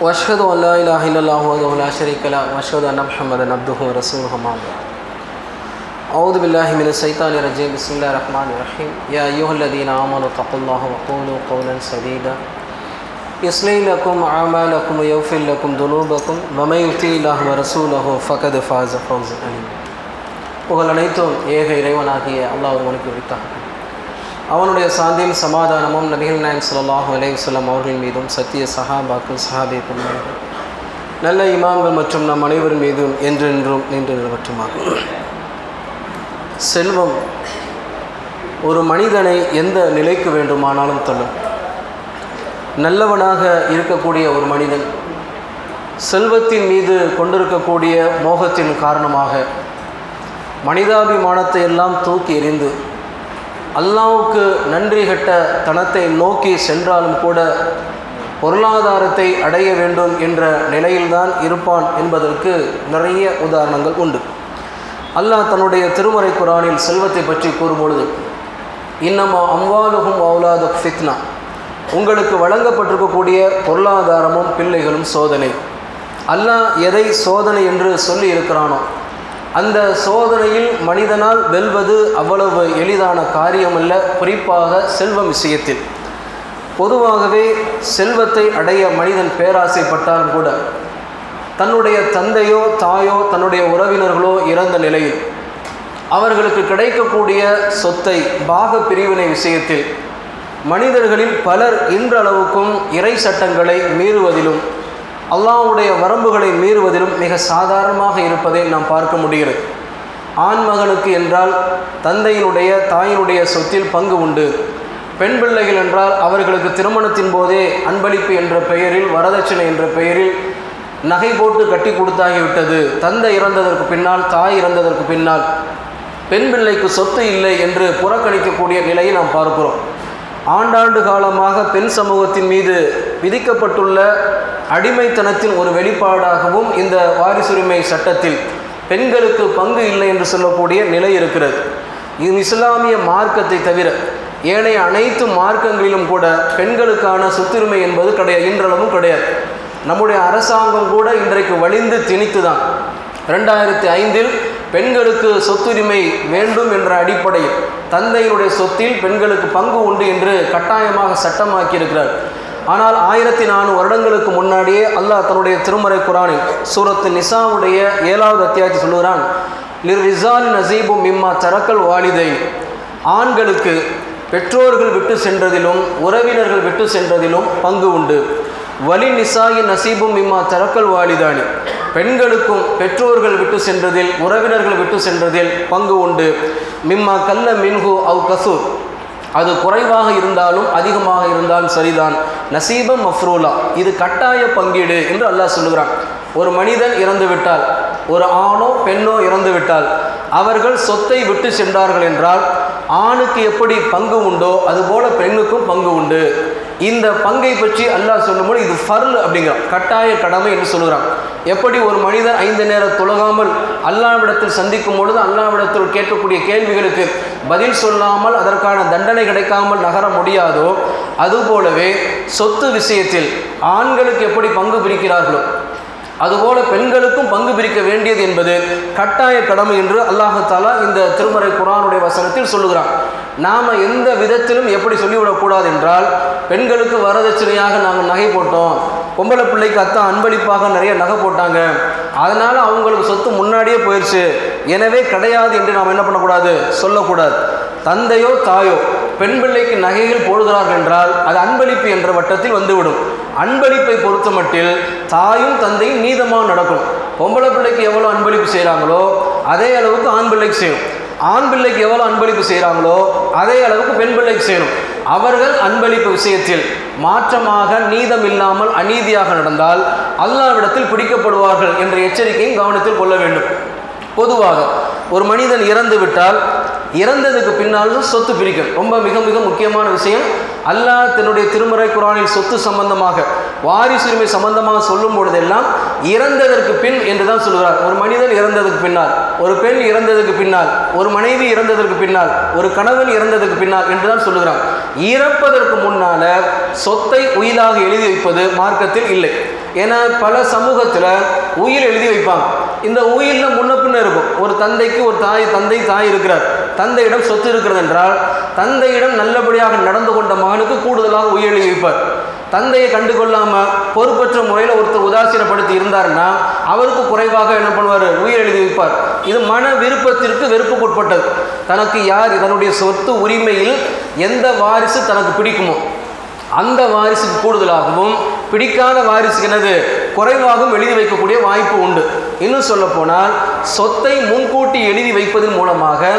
وأشهد أن لا إله إلا الله وحده لا شريك له وأشهد أن محمدا عبده ورسوله أما بعد أعوذ بالله من الشيطان الرجيم بسم الله الرحمن الرحيم يا أيها الذين آمنوا اتقوا الله وقولوا قولا سديدا يصلح لكم أعمالكم ويغفر لكم ذنوبكم ومن يطع الله ورسوله فقد فاز فوزا عظيما. புகழ் அனைத்தும் ஏக இறைவனாகிய அல்லாஹ் ஒருவனுக்கு உரித்தான். அவனுடைய சாந்தியும் சமாதானமும் நபிகள் நாயகம் ஸல்லல்லாஹு அலைஹி வஸல்லம் அவர்கள் மீதும் சத்திய சஹாபாக்கள் சஹாபிகள் நல்ல இமாம்கள் மற்றும் நம் அனைவரின் மீதும் என்றென்றும் நின்று நிலவற்றுமாக. செல்வம் ஒரு மனிதனை எந்த நிலைக்கு வேண்டுமானாலும் தள்ளும். நல்லவனாக இருக்கக்கூடிய ஒரு மனிதன் செல்வத்தின் மீது கொண்டிருக்கக்கூடிய மோகத்தின் காரணமாக மனிதாபிமானத்தை எல்லாம் தூக்கி எறிந்து அல்லாஹ்வுக்கு நன்றி கட்ட தனத்தை நோக்கி சென்றாலும் கூட பொருளாதாரத்தை அடைய வேண்டும் என்ற நிலையில்தான் இருப்பான் என்பதற்கு நிறைய உதாரணங்கள் உண்டு. அல்லாஹ் தன்னுடைய திருமறை குர்ஆனில் செல்வத்தை பற்றி கூறும்பொழுது இன்னமா அம்வாலுஹும் அவுலாதுஹும் ஃபித்னா, உங்களுக்கு வழங்கப்பட்டிருக்கக்கூடிய பொருளாதாரமும் பிள்ளைகளும் சோதனை. அல்லாஹ் எதை சோதனை என்று சொல்லி இருக்கிறானோ அந்த சோதனையில் மனிதனால் வெல்வது அவ்வளவு எளிதான காரியமல்ல. குறிப்பாக செல்வம் விஷயத்தில் பொதுவாகவே செல்வத்தை அடைய மனிதன் பேராசைப்பட்டாலும் கூட தன்னுடைய தந்தையோ தாயோ தன்னுடைய உறவினர்களோ இறந்த நிலையில் அவர்களுக்கு கிடைக்கக்கூடிய சொத்தை பாக பிரிவினை விஷயத்தில் மனிதர்களில் பலர் இன்றளவுக்கும் இறை சட்டங்களை மீறுவதிலும் அல்லாஹ்வுடைய வரம்புகளை மீறுவதிலும் மிக சாதாரணமாக இருப்பதை நாம் பார்க்க முடிகிறது. ஆண் மகனுக்கு என்றால் தந்தையினுடைய தாயினுடைய சொத்தில் பங்கு உண்டு. பெண் பிள்ளைகள் என்றால் அவர்களுக்கு திருமணத்தின் போதே அன்பளிப்பு என்ற பெயரில் வரதட்சணை என்ற பெயரில் நகை போட்டு கட்டி கொடுத்தாகிவிட்டது. தந்தை இறந்ததற்கு பின்னால் தாய் இறந்ததற்கு பின்னால் பெண் பிள்ளைக்கு சொத்து இல்லை என்று புறக்கணிக்கக்கூடிய நிலையை நாம் பார்க்கிறோம். ஆண்டாண்டு காலமாக பெண் சமூகத்தின் மீது விதிக்கப்பட்டுள்ள அடிமைத்தனத்தின் ஒரு வெளிப்பாடாகவும் இந்த வாரிசுரிமை சட்டத்தில் பெண்களுக்கு பங்கு இல்லை என்று சொல்லக்கூடிய நிலை இருக்கிறது. இது இஸ்லாமிய மார்க்கத்தை தவிர ஏனைய அனைத்து மார்க்கங்களிலும் கூட பெண்களுக்கான சொத்துரிமை என்பது கிடையாது, இன்றளவும் கிடையாது. நம்முடைய அரசாங்கம் கூட இன்றைக்கு வலிந்து திணித்துதான் 2005 பெண்களுக்கு சொத்துரிமை வேண்டும் என்ற அடிப்படையில் தந்தையினுடைய சொத்தில் பெண்களுக்கு பங்கு உண்டு என்று கட்டாயமாக சட்டமாக்கியிருக்கிறார். ஆனால் 1400 வருடங்களுக்கு முன்னாடியே அல்லாஹ் தன்னுடைய திருமறை குர்ஆனில் சூரத்து நிசாவுடைய 7வது அத்தியாயத்தை சொல்லுகிறான், லிர்ரிஜால் நஸீபு மிம்மா தரக்கல் வாலிதைன், ஆண்களுக்கு பெற்றோர்கள் விட்டு சென்றதிலும் உறவினர்கள் விட்டு சென்றதிலும் பங்கு உண்டு. வலி நிசாயி நசீபும் மிம்மா தரக்கல் வாலிதானி, பெண்களுக்கும் பெற்றோர்கள் விட்டு சென்றதில் உறவினர்கள் விட்டு சென்றதில் பங்கு உண்டு. மிம்மா கல்ல மின்ஹு அவ் கசூர், அது குறைவாக இருந்தாலும் அதிகமாக இருந்தாலும் சரிதான். நசீபம் மஃப்ரூலா, இது கட்டாய பங்கீடு என்று அல்லாஹ் சொல்லுகிறான். ஒரு மனிதன் இறந்து விட்டால், ஒரு ஆணோ பெண்ணோ இறந்து விட்டால் அவர்கள் சொத்தை விட்டு சென்றார்கள் என்றால் ஆணுக்கு எப்படி பங்கு உண்டோ அதுபோல பெண்ணுக்கும் பங்கு உண்டு. இந்த பங்கை பற்றி அல்லாஹ் சொல்லும்போது இது ஃபர்ல் அப்படிங்கிறான், கட்டாய கடமை என்று சொல்லுகிறான். எப்படி ஒரு மனிதன் 5 நேர தொழுகாமல் அல்லாஹ்விடத்தில் சந்திக்கும் பொழுது அல்லாஹ்விடத்தில் கேட்கக்கூடிய கேள்விகளுக்கு பதில் சொல்லாமல் அதற்கான தண்டனை கிடைக்காமல் நகர முடியாதோ அதுபோலவே சொத்து விஷயத்தில் ஆண்களுக்கு எப்படி பங்கு பிரிக்கிறார்களோ அதுபோல பெண்களுக்கும் பங்கு பிரிக்க வேண்டியது என்பது கட்டாய கடமை என்று அல்லாஹ் தஆலா இந்த திருமறை குர்ஆனுடைய வசனத்தில் சொல்லுகிறான். நாம் எந்த விதத்திலும் எப்படி சொல்லிவிடக்கூடாது என்றால், பெண்களுக்கு வரதட்சணையாக நாங்கள் நகை போட்டோம், பொம்பளை பிள்ளைக்கு அத்தான் அன்பளிப்பாக நிறைய நகை போட்டாங்க, அதனால் அவங்களுக்கு சொத்து முன்னாடியே போயிடுச்சு, எனவே கிடையாது என்று நாம் என்ன பண்ணக்கூடாது, சொல்லக்கூடாது. தந்தையோ தாயோ பெண் பிள்ளைக்கு நகைகள் போடுகிறார்கள் என்றால் அது அன்பளிப்பு என்ற வட்டத்தில் வந்துவிடும். அன்பளிப்பை பொறுத்த மட்டில் தாயும் தந்தையும் நீதமாக நடக்கும். பொம்பளை பிள்ளைக்கு எவ்வளோ அன்பளிப்பு செய்கிறாங்களோ அதே அளவுக்கு ஆண் பிள்ளைக்கு செய்யணும். ஆண் பிள்ளைக்கு எவ்வளோ அன்பளிப்பு செய்கிறாங்களோ அதே அளவுக்கு பெண் பிள்ளைக்கு செய்யணும். அவர்கள் அன்பளிப்பு விஷயத்தில் மாற்றமாக நீதம் இல்லாமல் அநீதியாக நடந்தால் அல்லாஹ்விடத்தில் பிடிக்கப்படுவார்கள் என்ற எச்சரிக்கையும் கவனத்தில் கொள்ள வேண்டும். பொதுவாக ஒரு மனிதன் இறந்து விட்டால் இறந்ததுக்கு பின்னாலும் சொத்து பிரிக்கும் ரொம்ப மிக மிக முக்கியமான விஷயம். அல்லாஹ் தன்னுடைய திருமறை குர்ஆனில் சொத்து சம்பந்தமாக வாரிசுரிமை சம்பந்தமாக சொல்லும் பொழுதெல்லாம் இறந்ததற்கு பின் என்று தான் சொல்கிறார். ஒரு மனிதன் இறந்ததுக்கு பின்னால், ஒரு பெண் இறந்ததுக்கு பின்னால், ஒரு மனைவி இறந்ததற்கு பின்னால், ஒரு கணவன் இறந்ததற்கு பின்னால் என்று தான் சொல்லுகிறான். இறப்பதற்கு முன்னால சொத்தை உயிலாக எழுதி வைப்பது மார்க்கத்தில் இல்லை. ஏன்னா பல சமூகத்தில் உயில் எழுதி வைப்பாங்க. இந்த உயிலில் முன்ன பின்ன இருக்கும். ஒரு தந்தைக்கு ஒரு தாய் இருக்கிறார், தந்தையிடம் சொத்து இருக்கிறது என்றால் தந்தையிடம் நல்லபடியாக நடந்து கொண்ட மகனுக்கு கூடுதலாக உயில் எழுதி வைப்பார். தந்தையை கண்டு கொள்ளாமல் பொறுப்பற்ற முறையில் ஒருத்தர் உதாசீனப்படுத்தி இருந்தாருன்னா அவருக்கு குறைவாக என்ன பண்ணுவார், உயிர் எழுதி வைப்பார். இது மன விருப்பத்திற்கு வெறுப்புக்குட்பட்டது. தனக்கு யார் தன்னுடைய சொத்து உரிமையில் எந்த வாரிசு தனக்கு பிடிக்குமோ அந்த வாரிசுக்கு கூடுதலாகவும் பிடிக்காத வாரிசுக்கு என்னது குறைவாகவும் எழுதி வைக்கக்கூடிய வாய்ப்பு உண்டு. இன்னும் சொல்ல போனால் சொத்தை முன்கூட்டி எழுதி வைப்பதன் மூலமாக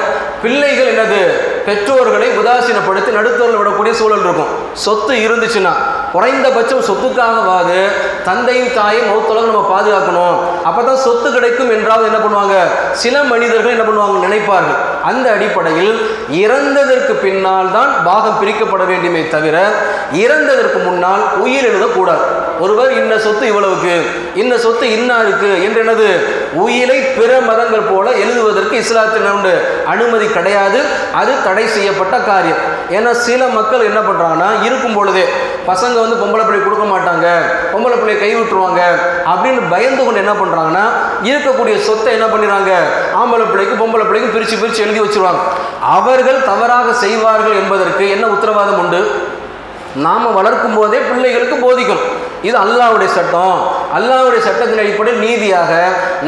பிள்ளைகள் என்னது பெற்றோர்களை உதாசீனப்படுத்தி நடுத்தரில் விடக்கூடிய சூழல் இருக்கும். சொத்து இருந்துச்சுன்னா குறைந்தபட்சம் சொத்துக்காகவாது தந்தையும் தாயும் மௌத்தளவு நம்ம பாதுகாக்கணும், அப்போ தான் சொத்து கிடைக்கும் என்றாவது என்ன பண்ணுவாங்க சில மனிதர்கள் என்ன பண்ணுவாங்க நினைப்பார்கள். அந்த அடிப்படையில் இறந்ததற்கு பின்னால் தான் பாகம் பிரிக்கப்பட வேண்டுமே தவிர இறந்ததற்கு முன்னால் உயிர் எழுதக்கூடாது. ஒருவர் இன்ன சொத்து இவ்வளவுக்கு, இன்ன சொத்து இன்னாருக்கு என்று என்னது உயிரை பிற மதங்கள் போல எழுதுவதற்கு இஸ்லாத்தில் அனுமதி கிடையாது. அது தடை செய்யப்பட்ட காரியம். ஏன்னா சில மக்கள் என்ன பண்ணுறாங்கன்னா இருக்கும் பொழுதே பசங்க பொம்பளை பிள்ளை கொடுக்க மாட்டாங்க, பொம்பளை பிள்ளையை கைவிட்டுருவாங்க அப்படின்னு பயந்து கொண்டு என்ன பண்ணுறாங்கன்னா இருக்கக்கூடிய சொத்தை என்ன பண்ணிடுறாங்க ஆம்பளை பிள்ளைக்கும் பொம்பளை பிள்ளைக்கும் பிரித்து எழுதி வச்சுருவாங்க. அவர்கள் தவறாக செய்வார்கள் என்பதற்கு என்ன உத்தரவாதம் உண்டு? நாம் வளர்க்கும் போதே பிள்ளைகளுக்கு போதிக்கணும். இது அல்லாஹ்வுடைய சட்டம். அல்லாஹ்வுடைய சட்டத்தின் அடிப்படையில் நீதியாக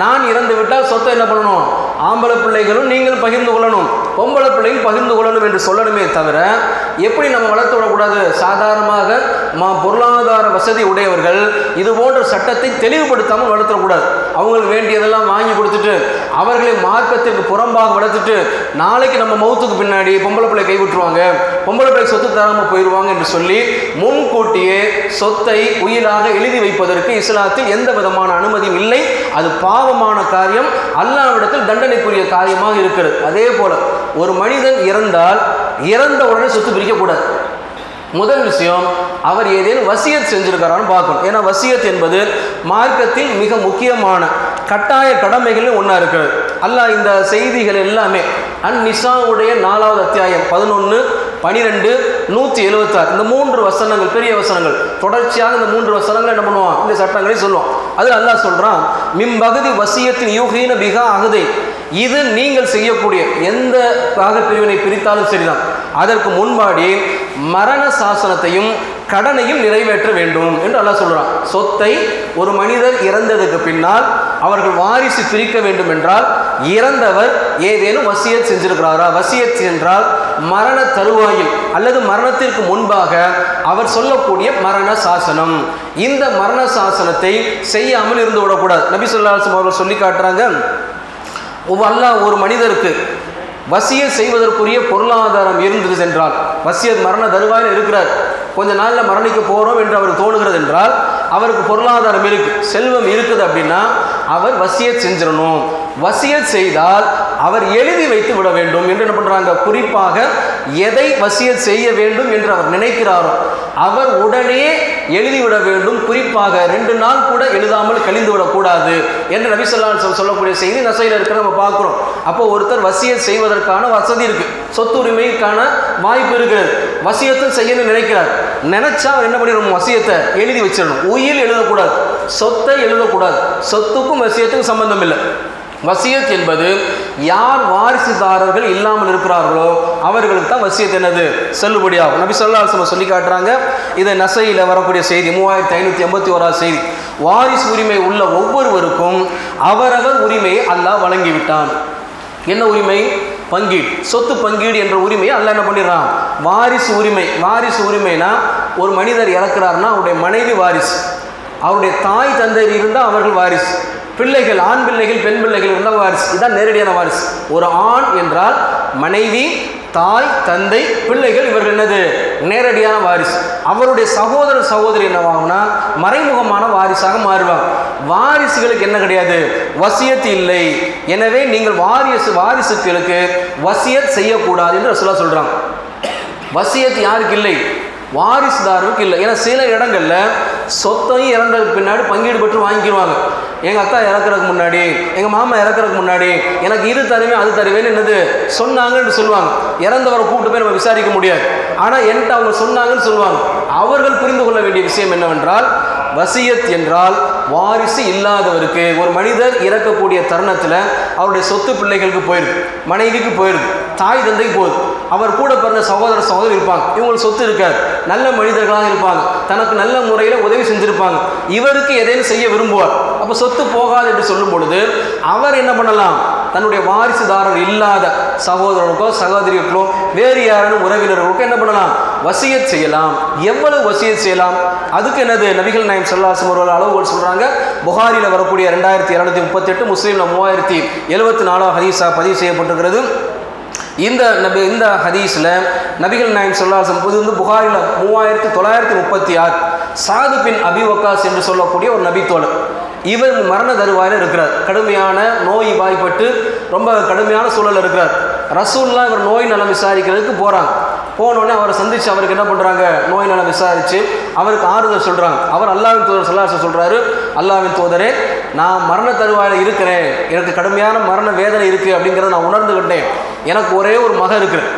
நான் இறந்து விட்டால் சொத்தை என்ன பண்ணணும், ஆம்பளை பிள்ளைகளும் நீங்கள் பகிர்ந்து கொள்ளணும், பொம்பளை பிள்ளைகள் பகிர்ந்து கொள்ளணும் என்று சொல்லணுமே தவிர எப்படி நம்ம வளர்த்து விடக்கூடாது. சாதாரணமாக பொருளாதார வசதி உடையவர்கள் இது போன்ற சட்டத்தை தெளிவுபடுத்தாமல் வளர்த்தக்கூடாது. அவங்களுக்கு வேண்டியதெல்லாம் வாங்கி கொடுத்துட்டு அவர்களை மார்க்கத்திற்கு புறம்பாக வளர்த்துட்டு நாளைக்கு நம்ம மௌத்துக்கு பின்னாடி பொம்பளை பிள்ளை கைவிட்டுருவாங்க, பொம்பளை பிள்ளை சொத்து தராமல் போயிடுவாங்க என்று சொல்லி முன்கூட்டியே சொத்தை உயிலாக எழுதி வைப்பதற்கு இஸ்லாத்தில் எந்த விதமான அனுமதியும் இல்லை. அது பாவமான காரியம், அல்லாஹ்விடத்தில் தண்டனைக்குரிய காரியமாக இருக்கிறது. அதே போல ஒரு மனிதன் இறந்தால் இறந்த உடனே சொத்து பிரிக்கக்கூடாது. முதல் விஷயம் அவர் ஏதேனும் வசியத் செஞ்சிருக்கிறான்னு பார்க்கணும். ஏன்னா வசியத் என்பது மார்க்கத்தில் மிக முக்கியமான கட்டாய கடமைகள் ஒன்றா இருக்கிறது. அல்லாஹ் இந்த செய்திகள் எல்லாமே அந்நிசாவுடைய 4வது அத்தியாயம் 11, 12, 176 இந்த 3 வசனங்கள் பெரிய வசனங்கள் தொடர்ச்சியாக இந்த 3 வசனங்கள் என்ன பண்ணுவான் இந்த சட்டங்களை சொல்லுவோம். அது அல்லாஹ் சொல்றான் மிம்பகுதி வசியத்தின் யூஹீன பிகா அகதை, இது நீங்கள் செய்யக்கூடிய எந்த பிரிவினை பிரித்தாலும் சரிதான் அதற்கு முன்பாடி மரண சாசனத்தையும் கடனையும் நிறைவேற்ற வேண்டும் என்று அல்லாஹ் சொல்றான். சொத்தை ஒரு மனிதர் இறந்ததுக்கு பின்னால் அவர்கள் வாரிசு பிரிக்க வேண்டும் என்றால் இறந்தவர் ஏதேனும் வசியத் செஞ்சிருக்கிறாரா? வசியத் என்றால் மரண தருவாயில் அல்லது மரணத்திற்கு முன்பாக அவர் சொல்லக்கூடிய மரண சாசனம். இந்த மரண சாசனத்தை செய்யாமல் இருந்து விடக்கூடாது. நபி ஸல்லல்லாஹு அலைஹி வஸல்லம் அவர்கள் சொல்லி காட்டுறாங்க, அல்லாஹ் ஒரு மனிதருக்கு வசியத் செய்வதற்குரிய பொருளாதாரம் இருந்தது என்றால், வசியத் மரண தருவாயில் இருக்கிறார், கொஞ்ச நாளில் மரணிக்க போகிறோம் என்று அவர் தோணுகிறது என்றால் அவருக்கு பொருளாதாரம் இருக்குது, செல்வம் இருக்குது அப்படின்னா அவர் வசியத் செஞ்சிடணும். வசியத் செய்தால் அவர் எழுதி வைத்து விட வேண்டும் என்று என்ன பண்ணுறாங்க, குறிப்பாக எதை வசியத் செய்ய வேண்டும் என்று அவர் நினைக்கிறாரோ அவர் உடனே எழுதிவிட வேண்டும். குறிப்பாக 2 நாள் கூட எழுதாமல் கழிந்து விடக்கூடாது என்று நபி ஸல்லல்லாஹு அலைஹி வஸல்லம் சொல்லக்கூடிய செய்தி நசையில் இருக்கிற நம்ம பார்க்குறோம். அப்போ ஒருத்தர் வசியத் செய்வதற்கான வசதி இருக்குது, சொத்து உரிமைக்கான வாய்ப்பு இருக்கிறது, வசியத்தும் செய்யணும்னு நினைக்கிறார். நினைச்சா அவர் என்ன பண்ணிடணும், வசியத்தை எழுதி வச்சிடணும். உயில் எழுதக்கூடாது, சொத்தை எழுதக்கூடாது. சொத்துக்கும் வசியத்துக்கும் சம்பந்தம் இல்லை. வசியத் என்பது யார் வாரிசுதாரர்கள் இல்லாமல் இருக்கிறார்களோ அவர்களுக்கு தான் வசியத் என்னது செல்லுபடியாகும். நபி ஸல்லல்லாஹு அலைஹி வஸல்லம் சொல்லி காட்டுறாங்க. இதை நசையில் வரக்கூடிய செய்தி 3581 செய்தி. வாரிசு உரிமை உள்ள ஒவ்வொருவருக்கும் அவரவர் உரிமையை அல்லாஹ் வழங்கிவிட்டான். என்ன உரிமை? பங்கீடு, சொத்து பங்கீடு என்ற உரிமையை அல்லாஹ் என்ன பண்ணிடுறான், வாரிசு உரிமை. வாரிசு உரிமைனா ஒரு மனிதர் இறக்குறாருன்னா அவருடைய மனைவி வாரிசு, அவருடைய தாய் தந்தை இருந்தால் அவர்கள் வாரிசு, பிள்ளைகள் ஆண் பிள்ளைகள் பெண் பிள்ளைகள் இருந்தால் வாரிசு. இதுதான் நேரடியான வாரிசு. ஒரு ஆண் என்றால் மனைவி, தாய், தந்தை, பிள்ளைகள், இவர்கள் என்னது நேரடியான வாரிசு. அவருடைய சகோதரர் சகோதரி என்னவாகும்னா மறைமுகமான வாரிசாக மாறுவாங்க. வாரிசுகளுக்கு என்ன கிடையாது, வசியத் இல்லை. எனவே நீங்கள் வாரிசுகளுக்கு வசியத் செய்யக்கூடாது என்று ரசூலுல்லாஹ் சொல்றாங்க. வசியத் யாருக்கு இல்லை, வாரிசுதாரருக்கு இல்லை. ஏன்னா சில இடங்களில் சொத்தையும் இறந்ததுக்கு பின்னாடி பங்கீடு பெற்று வாங்கிடுவாங்க. எங்கள் அக்கா இறக்குறதுக்கு முன்னாடி, எங்கள் மாமா இறக்குறதுக்கு முன்னாடி எனக்கு இது தருவேன் அது தருவேன்னு என்னது சொன்னாங்கன்னு சொல்லுவாங்க. இறந்தவரை கூப்பிட்டு போய் நம்ம விசாரிக்க முடியாது. ஆனால் என்கிட்ட அவங்க சொன்னாங்கன்னு சொல்லுவாங்க. அவர்கள் புரிந்து கொள்ள வேண்டிய விஷயம் என்னவென்றால் வசியத் என்றால் வாரிசு இல்லாதவருக்கு. ஒரு மனிதர் இறக்கக்கூடிய தருணத்தில் அவருடைய சொத்து பிள்ளைகளுக்கு போயிடுது, மனைவிக்கு போயிடுது, தாய் தந்தைக்கு போகுது, அவர் கூட பிறந்த சகோதர சகோதரி இருப்பாங்க, இவங்களுக்கு சொத்து இருக்காது, நல்ல மனிதர்களாக இருப்பாங்க, தனக்கு நல்ல முறையில் உதவி செஞ்சிருப்பாங்க, இவருக்கு எதையும் செய்ய விரும்புவார். அப்போ சொத்து போகாது என்று சொல்லும் பொழுது அவர் என்ன பண்ணலாம், தன்னுடைய வாரிசுதாரர் இல்லாத சகோதரனுக்கோ சகோதரிகளுக்கோ வேறு யாரும் உறவினர்களுக்கோ என்ன பண்ணலாம், வசியத் செய்யலாம். எவ்வளவு வசியத் செய்யலாம்? அதுக்கு என்னது, நபிகள் நாயகம் ஸல்லல்லாஹு அலைஹி வஸல்லம் ஒரு அளவுகோல் சொல்றாங்க. புகாரியில் வரக்கூடிய 2238, முஸ்லீமில் 3074 ஹதீஸா பதிவு செய்யப்பட்டிருக்கிறது. இந்த ஹதீஸில் நபிகள் நாயகம் ஸல்லல்லாஹு அலைஹி வஸல்லம், இது வந்து புகாரில் 3936, சாது பின் அபி வக்காஸ் என்று சொல்லக்கூடிய ஒரு நபித்தோழர், இவர் மரண தருவாயில் இருக்கிறார். கடுமையான நோய் வாய்ப்பட்டு ரொம்ப கடுமையான சூழல் இருக்கிறார். ரசூலுல்லாஹ் இவர் நோய் நலம் விசாரிக்கிறதுக்கு போகிறாங்க. போனோடனே அவரை சந்தித்து அவருக்கு என்ன பண்ணுறாங்க, நோய் நலம் விசாரித்து அவருக்கு ஆறுதல் சொல்கிறாங்க. அவர் அல்லாஹ்வின் தூதர் ஸல்லல்லாஹு அலைஹி வஸல்லம் சொல்கிறாரு, அல்லாஹ்வின் தூதரே, நான் மரண தருவாயில் இருக்கிறேன், எனக்கு கடுமையான மரண வேதனை இருக்குது அப்படிங்கிறத நான் உணர்ந்துக்கிட்டேன். எனக்கு ஒரே ஒரு மகன் இருக்கிறேன்,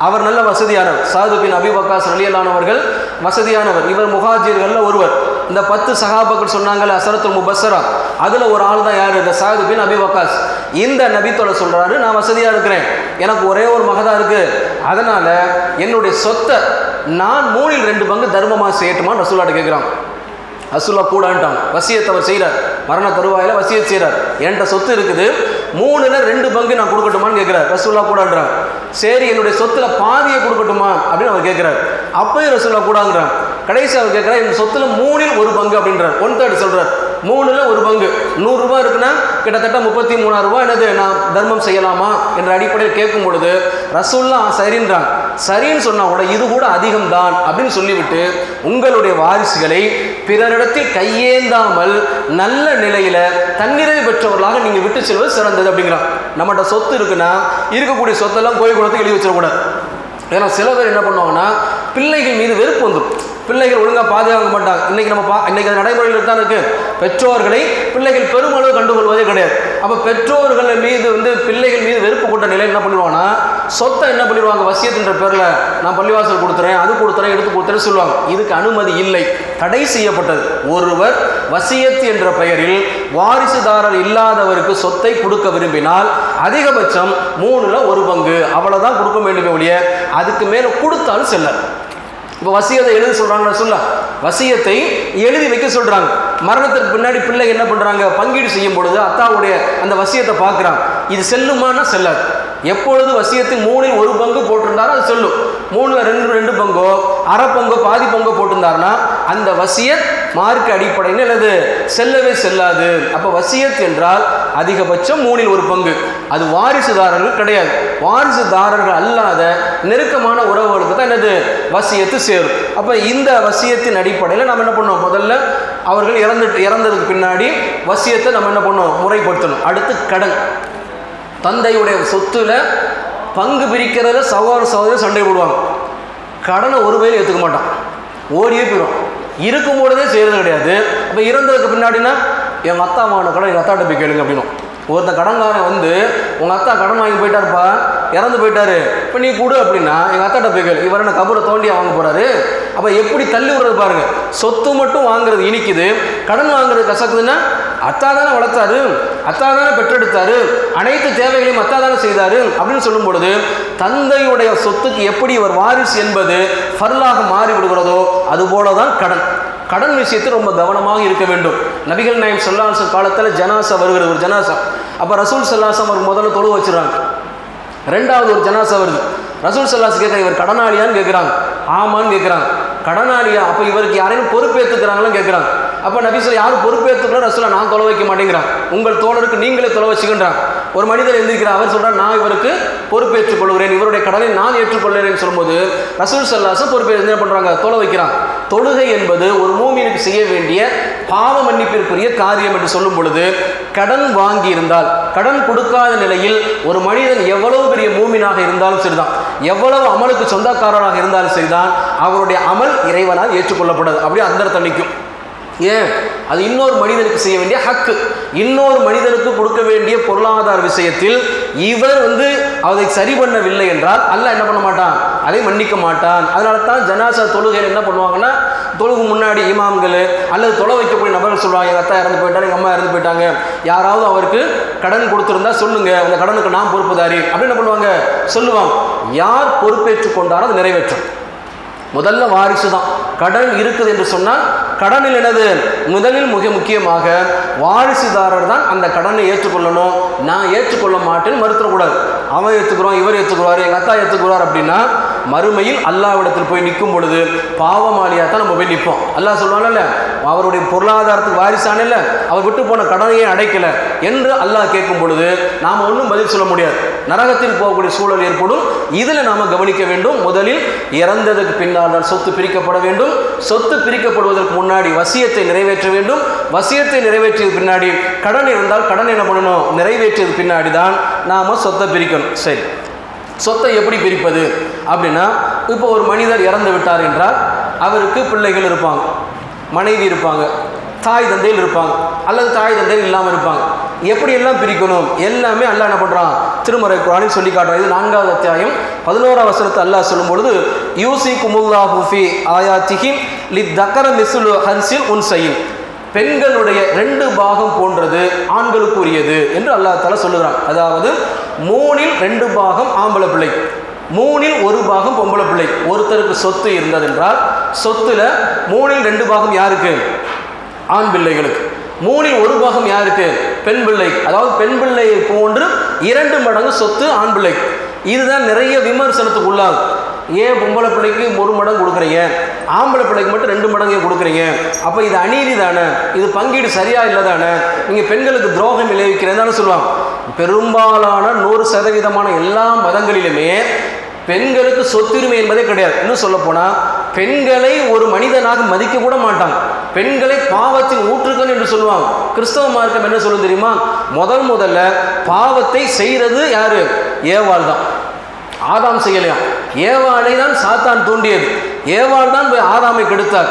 அவர் நல்ல வசதியானவர். சாது பின் அபி வக்காஸ் ரலியல்லாஹு அவர்கள் வசதியானவர். இவர் முஹாஜிர்களில் ஒருவர். இந்த 10 சஹாபாக்கள் சொன்னாங்கல்ல, அஸரத்துல் முபஸ்ஸரா, அதில் ஒரு ஆள் தான் யார், இந்த சாது பின் அபி வக்காஸ். இந்த நபித்தோட சொல்கிறாரு, நான் வசதியாக இருக்கிறேன், எனக்கு ஒரே ஒரு மகதான் இருக்குது, அதனால் என்னுடைய சொத்தை நான் 3/2 பங்கு தர்மமாக செய்யட்டுமான்னு ரசூலுல்லாஹ் கேட்குறான். ரசூலுல்லாஹ் கூடான்ட்டாங்க. வசியத்தை அவர் செய்கிறார், மரண தருவாயில் வசியத் செய்கிறார். என்கிட்ட சொத்து இருக்குது, 3/2 பங்கு நான் கொடுக்கட்டுமான்னு கேட்குறாரு. ரசூலுல்லாஹ் கூடான்றாங்க. சரி, என்னுடைய சொத்துல பாதியை கொடுக்கட்டுமா அப்படின்னு அவர் கேட்குறாரு. அப்பயும் ரசூலுல்லாஹ் கூடாங்கிறாங்க. கடைசி அவர் கேட்குறாரு, என் சொத்துல 1/3 பங்கு அப்படின்றார். 1/3 சொல்கிறார். 3/1 பங்கு 100 ரூபாய் இருக்குன்னா கிட்டத்தட்ட 33,000 ரூபாய் என்னது நான் தர்மம் செய்யலாமா என்ற அடிப்படையில் கேட்கும் பொழுது ரசூலுல்லாஹ் சரின்றாங்க. சரின்னு சொன்னா கூட இது கூட அதிகம்தான் அப்படின்னு சொல்லிவிட்டு, உங்களுடைய வாரிசுகளை பிறரிடத்தில் கையேந்தாமல் நல்ல நிலையில தன்னிறைவு பெற்றவர்களாக நீங்க விட்டு செல்வது சிறந்தது அப்படிங்கிறான். நம்மகிட்ட சொத்து இருக்குன்னா இருக்கக்கூடிய சொத்தெல்லாம் கோயில் குளத்துக்கு எழுதி வச்சிடக்கூடாது. ஏன்னா சில பேர் என்ன பண்ணுவாங்கன்னா, பிள்ளைகள் மீது வெறுப்பு வந்துடும், பிள்ளைகள் ஒழுங்காக பாதுகாக்க மாட்டாங்க. இன்னைக்கு நடைமுறையில் தான் இருக்கு. பெற்றோர்களை பிள்ளைகள் பெருமளவு கண்டுகொள்வதே கிடையாது. அப்போ பெற்றோர்கள் மீது பிள்ளைகள் மீது வெறுப்பு கொண்ட நிலையில் என்ன பண்ணிடுவாங்கன்னா, சொத்தை என்ன பண்ணிடுவாங்க, வசியத்துன்ற பேரில் நான் பள்ளிவாசல் கொடுத்துறேன், அது கொடுத்துறேன், எடுத்து கொடுத்துறேன்னு சொல்லுவாங்க. இதுக்கு அனுமதி இல்லை, தடை செய்யப்பட்டது. ஒருவர் வசியத் என்ற பெயரில் வாரிசுதாரர் இல்லாதவருக்கு சொத்தை கொடுக்க விரும்பினால் அதிகபட்சம் 3/1 பங்கு அவ்வளோதான் கொடுக்க வேண்டுமே ஒழிய அதுக்கு மேலே கொடுத்தாலும் செல்லாது. இப்போ வசியத்தை எழுதி சொல்கிறாங்கன்னு சொல்ல, வசியத்தை எழுதி வைக்க சொல்கிறாங்க. மரணத்திற்கு பின்னாடி பிள்ளை என்ன பண்ணுறாங்க, பங்கீடு செய்யும் பொழுது அத்தாவுடைய அந்த வசியத்தை பார்க்குறாங்க. இது செல்லுமானா செல்லாது. எப்பொழுது வசியத்தின் 3/1 பங்கு போட்டிருந்தாரோ அது செல்லும். 3/2 பங்கோ அரை பங்கோ பாதி பங்கோ போட்டிருந்தாருன்னா அந்த வசியத் மார்க்க அடிப்படையில் என்னது செல்லவே செல்லாது. அப்போ வசியத் என்றால் அதிகபட்சம் 3/1 பங்கு. அது வாரிசுதாரர்கள் கிடையாது. வாரிசுதாரர்கள் அல்லாத நெருக்கமான உறவுகளுக்கு தான் என்னது வசியத்து சேரும். அப்போ இந்த வசியத்தின் அடிப்படையில் நம்ம என்ன பண்ணோம், முதல்ல அவர்கள் இறந்ததுக்கு பின்னாடி வசியத்தை நம்ம என்ன பண்ணோம், முறைப்படுத்தணும். அடுத்து கடன். தந்தையுடைய சொத்துல பங்கு பிரிக்கிறத சகோதர சண்டை போடுவாங்க. கடனை ஒரு வயலும் ஏற்றுக்க மாட்டான், ஓடியே போயிடும். இருக்கும் பொழுதே செய்கிறது கிடையாது. அப்போ இறந்ததுக்கு பின்னாடினா எங்கள் அத்தா வாங்கின கடன் எங்கள் அத்தாட்ட போய் கேளுங்க அப்படின்னும். ஒருத்தன் கடன்காரன் வந்து உங்கள் அத்தா கடன் வாங்கி போயிட்டாருப்பா, இறந்து போயிட்டாரு, இப்போ நீ கொடு அப்படின்னா எங்கள் அத்தாட்ட போய் கேளு. இவர் என்ன கபரை தோண்டியா வாங்க போகிறாரு? அப்போ எப்படி தள்ளி விடுறது பாருங்க. சொத்து மட்டும் வாங்குறது இனிக்குது, கடன் வாங்குறது கசக்குதுன்னா அத்தா தானே வளர்த்தாரு, அத்தா தானே பெற்றெடுத்தாரு, அனைத்து தேவைகளையும் அத்தா தானே செய்தாரு அப்படின்னு சொல்லும் பொழுது தந்தையுடைய சொத்துக்கு எப்படி இவர் வாரிசு என்பது ஃபர்லாக மாறி விடுகிறதோ அதுபோல தான் கடன். கடன் விஷயத்தில் ரொம்ப கவனமாக இருக்க வேண்டும். நபிகள் நாயகம் ஸல்லல்லாஹு அலைஹி வஸல்லம் காலத்தில் ஜனாசா வருகிறது, ஒரு ஜனாசா. அப்போ ரசூல் ஸல்லல்லாஹு அலைஹி வஸல்லம் முதல்ல தொழு வச்சுறாங்க. ரெண்டாவது ஒரு ஜனாசா வருது. ரசூல் ஸல்லல்லாஹு அலைஹி வஸல்லம் கேட்குறாங்க, இவர் கடனாளியான்னு கேட்குறாங்க. ஆமான்னு கேட்குறாங்க. கடனாளியா? அப்போ இவருக்கு யாரையும் பொறுப்பேற்றுக்கிறாங்களான்னு கேட்குறாங்க. அப்போ நபி ஸல்லல்லாஹு யாரும் பொறுப்பேற்றுக்கிறோம் ரசூலுல்லாஹ் நான் தொலை வைக்க மாட்டேங்கிறாங்க, உங்கள் தோழருக்கு நீங்களே தொலை வச்சுக்கின்றாங்க. ஒரு மனிதர் எழுந்திருக்கிறார், அவர் சொல்கிறார் நான் இவருக்கு பொறுப்பேற்றுக் கொள்கிறேன், இவருடைய கடனை நான் ஏற்றுக்கொள்கிறேன் சொல்லும்போது ரசூல் ஸல்லல்லாஹு அலைஹி வஸல்லம் பொறுப்பேற்று என்ன பண்ணுறாங்க, தொலை வைக்கிறாங்க. தொழுகை என்பது ஒரு மூமினுக்கு செய்ய வேண்டிய பாவ மன்னிப்பிற்குரிய காரியம் என்று சொல்லும் பொழுது கடன் வாங்கி இருந்தால், கடன் கொடுக்காத நிலையில் ஒரு மனிதன் எவ்வளவு பெரிய மூமினாக இருந்தாலும் சரிதான், எவ்வளவு அமலுக்கு சொந்தக்காரராக இருந்தாலும் சரிதான், அவருடைய அமல் இறைவனால் ஏற்றுக்கொள்ளப்படாது. அப்படியே அந்த தண்ணிக்கும். ஏன்? அது இன்னொரு மனிதனுக்கு செய்ய வேண்டிய ஹக்கு, இன்னொரு மனிதனுக்கு கொடுக்க வேண்டிய பொருளாதார விஷயத்தில் இவர் அதை சரி பண்ணவில்லை என்றால் அல்லாஹ் என்ன பண்ண மாட்டான், அதை மன்னிக்க மாட்டான். அதனால தான் ஜனாசா தொழுகையில் என்ன பண்ணுவாங்கன்னா தொழுகு முன்னாடி இமாம்கள் அல்லது தொலை வைக்கக்கூடிய நபர்கள் சொல்லுவாங்க, எங்கள் அத்தா இறந்து போயிட்டாங்க, எங்கள் அம்மா இறந்து போயிட்டாங்க, யாராவது அவருக்கு கடன் கொடுத்துருந்தா சொல்லுங்க, அந்த கடனுக்கு நான் பொறுப்புதாரி அப்படின்னு என்ன பண்ணுவாங்க சொல்லுவாங்க. யார் பொறுப்பேற்று கொண்டாரோ அதை நிறைவேற்றும். முதல்ல வாரிசு தான். கடன் இருக்குது என்று சொன்னால் கடனில் என்னது முதலில் மிக முக்கியமாக வாரிசுதாரர் தான் அந்த கடனை ஏற்றுக்கொள்ளணும். நான் ஏற்றுக்கொள்ள மாட்டேன்னு மறுத்துடக்கூடாது. அவன் ஏற்றுக்கிறோம், இவர் ஏற்றுக்குவார், எங்கள் அத்தா ஏற்றுக்குவார் அப்படின்னா மறுமையில் அல்லாஹ்விடத்தில் போய் நிற்கும் பொழுது பாவமாளியாக தான் நம்ம போய் நிற்போம். அல்லாஹ் சொல்லுவாங்கல்ல, அவருடைய பொருளாதாரத்துக்கு வாரிசான இல்லை, அவர் விட்டு போன கடனையே அடைக்கலை என்று அல்லாஹ் கேட்கும் பொழுது நாம் ஒன்றும் பதில் சொல்ல முடியாது. நரகத்தில் போகக்கூடிய சூழல் ஏற்படும். இதில் நாம் கவனிக்க வேண்டும். முதலில் இறந்ததுக்கு பின்னால் தான் சொத்து பிரிக்கப்பட வேண்டும். சொத்து பிரிக்கப்படுவதற்கு முன்னாடி வசியத்தை நிறைவேற்ற வேண்டும். வசியத்தை நிறைவேற்றியது பின்னாடி கடன் இருந்தால் கடன் என்ன பண்ணணும், நிறைவேற்றியது பின்னாடி தான் நாம் சொத்தை பிரிக்கணும். சரி, சொத்தை எப்படி பிரிப்பது அப்படின்னா, இப்போ ஒரு மனிதர் இறந்து விட்டார் என்றால் அவருக்கு பிள்ளைகள் இருப்பாங்க, மனைவி இருப்பாங்க, தாய் தந்தையில் இருப்பாங்க, அல்லது தாய் தந்தையில் இல்லாமல் இருப்பாங்க. எப்படியெல்லாம் பிரிக்கணும் எல்லாமே அல்லாஹ் என்ன பண்ணுறான், திருமறை குர்ஆனில் சொல்லி காட்டுறான். இது 4வது அத்தியாயம் 11வது வசனத்தை அல்லாஹ் சொல்லும் பொழுது, யூசிகுமுல்லாஹு ஃபீ ஆயாத்திஹி லித்தக்கர மிஸ்லு ஹன்சில் உன்சையின், பெண்களுடைய 2 பாகம் போன்றது ஆண்களுக்கு உரியது என்று அல்லாஹ் தஆலா சொல்லுகிறான். அதாவது 3இல் 2 பாகம் ஆம்பளை பிள்ளை, 3இல் 1 பாகம் பொம்பளை பிள்ளை. ஒருத்தருக்கு சொத்து இருந்ததென்றால் சொத்துல 3இல் 2 பாகம் யாருக்கு, ஆண் பிள்ளைகளுக்கு. 3இல் 1 பாகம் யாருக்கு, பெண் பிள்ளை. அதாவது பெண் பிள்ளையை போன்று 2 மடங்கு சொத்து ஆண் பிள்ளை. இதுதான் நிறைய விமர்சனத்துக்கு உள்ளாகும். ஏன் பொம்பளை பிள்ளைக்கு 1 மடங்கு கொடுக்குறீங்க, ஆம்பளை பிள்ளைக்கு மட்டும் 2 மடங்கு கொடுக்குறீங்க, அப்போ இது அநீதி தானே, இது பங்கீடு சரியா இல்லை தானே, நீங்கள் பெண்களுக்கு துரோகம் விளைவிக்கிறேன்னு சொல்லுவாங்க. பெரும்பாலான 100% எல்லா மதங்களிலுமே பெண்களுக்கு சொத்துரிமை என்பதே கிடையாது. இன்னும் சொல்ல போனால் பெண்களை ஒரு மனிதனாக மதிக்க கூட மாட்டாங்க. பெண்களை பாவத்தின் ஊற்றுக்கள் என்று சொல்லுவாங்க. கிறிஸ்தவ மார்க்கம் என்ன சொல்லும் தெரியுமா, முதல்ல பாவத்தை செய்கிறது யாரு, ஏவாள் தான். ஆதாம் செய்யலையா, ஏவாளை தான் சாத்தான் தூண்டியது. ஏவாள் தான் போய் ஆதாமை கெடுத்தார்.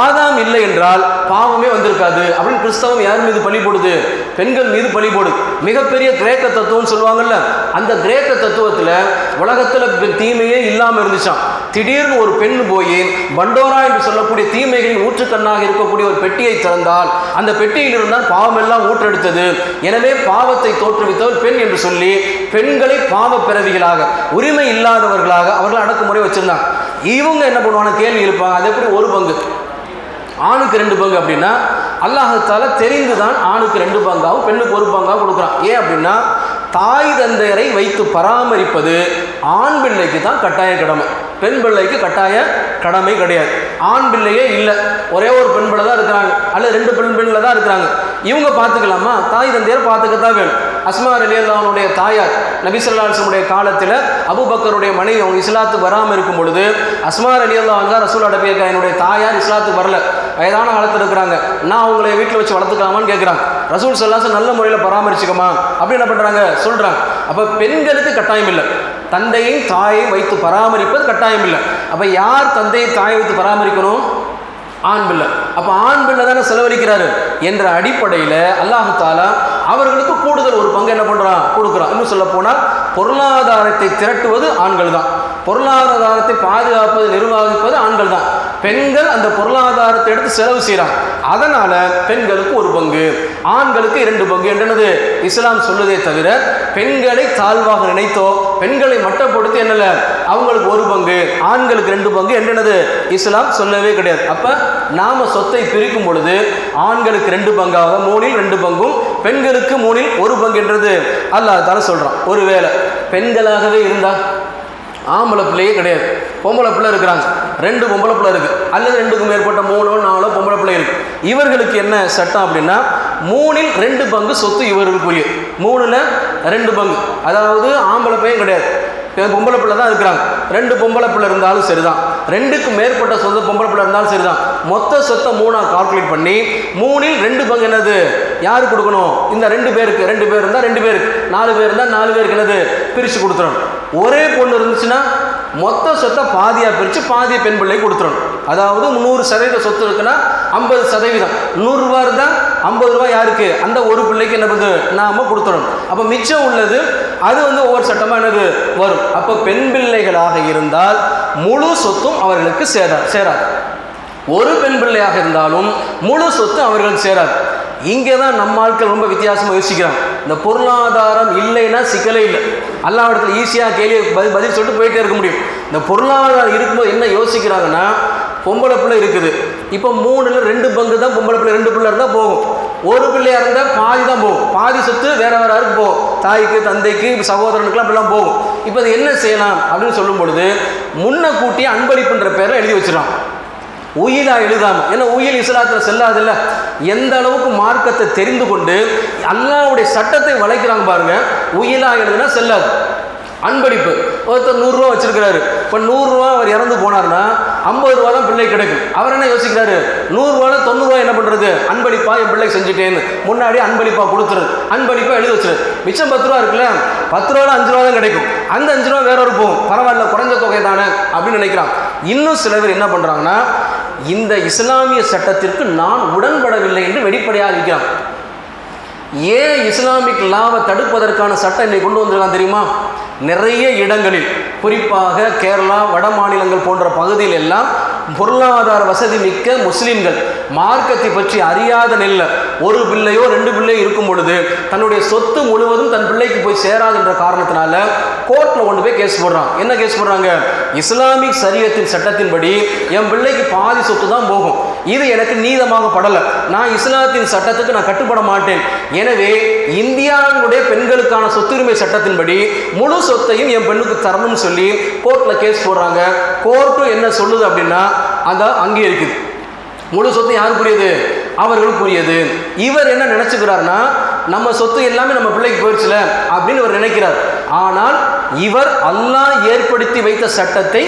ஆதாம் இல்லை என்றால் பாவமே வந்திருக்காது அப்படின்னு கிறிஸ்தவம் யார் மீது பழி போடுது, பெண்கள் மீது பழி போடுது. மிகப்பெரிய கிரேக்க தத்துவம் சொல்லுவாங்கல்ல, அந்த கிரேக்க தத்துவத்தில் உலகத்தில் தீமையே இல்லாமல் இருந்துச்சான். திடீர்னு ஒரு பெண் போய் பண்டோரா என்று சொல்லக்கூடிய தீமைகளின் ஊற்றுக்கண்ணாக இருக்கக்கூடிய ஒரு பெட்டியை திறந்தால் அந்த பெட்டியில் இருந்தால் பாவம் எல்லாம் ஊற்றெடுத்தது. எனவே பாவத்தை தோற்றுவித்தவர் பெண் என்று சொல்லி பெண்களை பாவ பிறவிகளாக, உரிமை இல்லாதவர்களாக அவர்கள் அடக்குமுறை வச்சிருந்தாங்க. இவங்க என்ன பண்ணுவாங்க, கேள்வி இருப்பாங்க, அது எப்படி 1 பங்கு ஆணுக்கு 2 பங்கு அப்படின்னா, அல்லாஹ் தஆலா தெரிந்துதான் ஆணுக்கு 2 பங்காகவும் பெண்ணுக்கு 1 பங்காகவும் கொடுக்குறான். ஏன் அப்படின்னா, தாய் தந்தையரை வைத்து பராமரிப்பது ஆண் பிள்ளைக்கு தான் கட்டாய கடமை, பெண் பிள்ளைக்கு கட்டாய கடமை கிடையாது. ஆண் பிள்ளையே இல்லை, ஒரே ஒரு பெண் பிள்ளை தான் இருக்கிறாங்க, அல்லது 2 பெண் பிள்ளை தான் இருக்கிறாங்க. இவங்க பார்த்துக்கலாமா, தாய் தந்தையரை பார்த்துக்கத்தான் வேணும். அஸ்மா ரலியல்லாஹு அன்ஹுடைய தாயார் நபி ஸல்லல்லாஹு அலைஹி வஸல்லம் காலத்தில் அபூபக்கருடைய மனைவி அவங்க இஸ்லாத்துக்கு வராமல் இருக்கும் பொழுது அஸ்மா ரலியல்லாஹு அன்ஹா ரசூலுல்லாஹ் கேட்க, என்னுடைய தாயார் இஸ்லாத்துக்கு வரல, வயதான காலத்தில் இருக்கிறாங்க, நான் அவங்களை வீட்டில் வச்சு வளர்த்துக்கலாமான்னு கேட்குறாங்க. ரசூல் ஸல்லல்லாஹு அலைஹி வஸல்லம் நல்ல முறையில் பராமரிச்சுக்கமா அப்படி என்ன பண்ணுறாங்க சொல்கிறாங்க. அப்போ பெண்களுக்கு கட்டாயம் இல்லை, தந்தையும் தாயையும் வைத்து பராமரிப்பது கட்டாயம் இல்லை. அப்போ யார் தந்தையை தாயை வைத்து பராமரிக்கணும், ஆண் பிள்ளை. அப்போ ஆண் பிள்ளை தானே செலவழிக்கிறாரு என்ற அடிப்படையில் அல்லாஹ் தஆலா அவர்களுக்கு கூடுதல் 1 பங்கு என்ன பண்ணுறான், கொடுக்குறான். இன்னும் சொல்ல போனால் பொருளாதாரத்தை திரட்டுவது ஆண்கள் தான், பொருளாதாரத்தை பாதுகாப்பது நிர்வகிப்பது ஆண்கள் தான். பெண்கள் அந்த பொருளாதாரத்தை எடுத்து செலவு செய்கிறாங்க. அதனால பெண்களுக்கு 1 பங்கு, ஆண்களுக்கு 2 பங்கு என்றது இஸ்லாம் சொல்லுதே தவிர பெண்களை தாழ்வாக நினைத்தோ பெண்களை மட்டப்படுத்தி என்னல அவங்களுக்கு 1 பங்கு ஆண்களுக்கு 2 பங்கு என்றது இஸ்லாம் சொல்லவே கிடையாது. அப்ப நாம சொத்தை பிரிக்கும் பொழுது ஆண்களுக்கு 2 பங்காக 3இல் 2 பங்கும் பெண்களுக்கு 3இல் 1 பங்கு என்றது அல்லாஹ் தஆலா சொல்றான். ஒருவேளை பெண்களாகவே இருந்தா ஆம்பளை பிள்ளையே கிடையாது, பொம்பளை பிள்ளை இருக்கிறாங்க, 2 பொம்பளை பிள்ளை இருக்கு, அல்லது 2க்கும் மேற்பட்ட 3 4 பொம்பளை பிள்ளை இருக்கு. இவர்களுக்கு என்ன சட்டம் அப்படின்னா 3இல் 2 பங்கு சொத்து இவர்களுக்குரிய, 3ல் 2 பங்கு. அதாவது ஆம்பளை பையன் கிடையாது, பொம்பளை பிள்ளை தான் இருக்கிறாங்க. 2 பொம்பளை பிள்ளை இருந்தாலும் சரிதான், 2க்கும் மேற்பட்ட சொந்த பொம்பளை பிள்ளை இருந்தாலும் சரிதான். மொத்த சொத்தை 3ஆ கால்குலேட் பண்ணி 3இல் 2 பங்கு என்னது யாருக்கு கொடுக்கணும், இந்த 2 பேருக்கு. 2 பேர் இருந்தால் 2 பேருக்கு, 4 பேர் இருந்தால் 4 பேருக்கு என்னது பிரித்து கொடுத்துடணும். ஒரே பொண்ணு இருந்துச்சுன்னா மொத்த சொத்தை பாதியாக பிரித்து பாதியை பெண் பிள்ளை கொடுத்துடணும். அதாவது 100% சொத்து இருக்குன்னா 50%, 100 ரூபா இருந்தால் 50 ரூபா யாருக்கு, அந்த ஒரு பிள்ளைக்கு என்ன பண்ணுது நாம கொடுத்துடணும். அப்போ மிச்சம் உள்ளது அது ஒவ்வொரு சட்டமாக என்னது வரும். அப்போ பெண் பிள்ளைகளாக இருந்தால் முழு சொத்தும் அவர்களுக்கு சேராது. ஒரு பெண் பிள்ளையாக இருந்தாலும் முழு சொத்து அவர்களுக்கு சேராது. இங்கே தான் நம்ம ஆட்கள் ரொம்ப வித்தியாசமாக யோசிக்கிறாங்க. இந்த பொருளாதாரம் இல்லைன்னா சிக்கலே இல்லை, அல்லாஹ் இடத்துல ஈஸியாக கேள்வி பதில் சொல்லிட்டு போயிட்டே இருக்க முடியும். இந்த பொருளாதாரம் இருக்கும்போது என்ன யோசிக்கிறாங்கன்னா, பொம்பளை பிள்ளை இருக்குது, இப்போ 3ல் 2 பங்கு தான் பொம்பளை பிள்ளை, 2 பிள்ளை இருந்தால் போகும். ஒரு பிள்ளையாக இருந்தால் பாதி தான் போகும், பாதி சொத்து வேற வேற யாருக்கு போகும், தாய்க்கு தந்தைக்கு சகோதரனுக்குலாம் அப்படிலாம் போகும். இப்போ அது என்ன செய்யலாம் அப்படின்னு சொல்லும் பொழுது முன்ன கூட்டி அன்பளிப்புன்ற பேரில் எழுதி வச்சிடறான். உயிலா எழுதாம, ஏன்னா உயில் இஸ்லாத்தில் செல்லாதில்ல. எந்த அளவுக்கு மார்க்கத்தை தெரிந்து கொண்டு அல்லாஹ்வுடைய சட்டத்தை வளைக்கிறாங்க பாருங்க. உயிலா எழுதுனா செல்லாது. அன்பளிப்பு, ஒருத்தர் 100 ரூபா வச்சிருக்கிறாரு, இப்போ 100 ரூபா அவர் இறந்து போனார்னா 50 ரூபா தான் பிள்ளை கிடைக்கும். அவர் என்ன யோசிக்கிறாரு, 100 ரூபால 90 ரூபா என்ன பண்றது, அன்பளிப்பா என் பிள்ளை செஞ்சுட்டேன்னு முன்னாடி அன்பளிப்பா கொடுத்துருது, அன்பளிப்பா எழுதி வச்சுரு. மிச்சம் 10 ரூபா இருக்குல்ல, 10 ரூபால 5 ரூபா தான் கிடைக்கும். அந்த 5 ரூபா வேற ஒரு போகும், பரவாயில்ல குறைஞ்ச தொகை தானே அப்படின்னு நினைக்கிறான். இன்னும் சில பேர் என்ன பண்றாங்கன்னா, இந்த இஸ்லாமிய சட்டத்திற்கு நான் உடன்படவில்லை என்று வெளிப்படையாக இருக்கிறான். ஏன் இஸ்லாமிக் லாவை தடுப்பதற்கான சட்டம் இன்னைக்கு கொண்டு வந்திருக்கான் தெரியுமா? நிறைய இடங்களில், குறிப்பாக கேரளா, வட மாநிலங்கள் போன்ற பகுதியில் எல்லாம் பொருளாதார வசதி மிக்க முஸ்லிம்கள் மார்க்கத்தை பற்றி அறியாத நெல்ல ஒரு பிள்ளையோ 2 பிள்ளையோ இருக்கும் பொழுது தன்னுடைய சொத்து முழுவதும் தன் பிள்ளைக்கு போய் சேராதுன்ற காரணத்தினால கோர்ட்ல கொண்டு போய் கேஸ் போடுறான். என்ன கேஸ் போடுறாங்க, இஸ்லாமிக் சரியத்தின் சட்டத்தின்படி என் பிள்ளைக்கு பாதி சொத்து தான் போகும், இது எனக்கு நீதமாக படலை, நான் இஸ்லாத்தின் சட்டத்துக்கு நான் கட்டுப்பட மாட்டேன், எனவே இந்தியாவினுடைய பெண்களுக்கான சொத்துரிமை சட்டத்தின்படி முழு சொத்தையும் என் பெண்ணுக்கு தரணும்னு சொல்லி கோர்ட்ல கேஸ் போடுறாங்க. கோர்ட்டும் என்ன சொல்லுது அப்படின்னா, அதான் அங்கீகரிக்குது. முழு சொத்து யாருக்குரியது, அவர்களுக்குரியது. இவர் என்ன நினைச்சுக்கிறார்னா, நம்ம சொத்து எல்லாமே நம்ம பிள்ளைக்கு போயிடுச்சுல அப்படின்னு இவர் நினைக்கிறார். ஆனால் இவர் அல்லாஹ் ஏற்படுத்தி வைத்த சட்டத்தை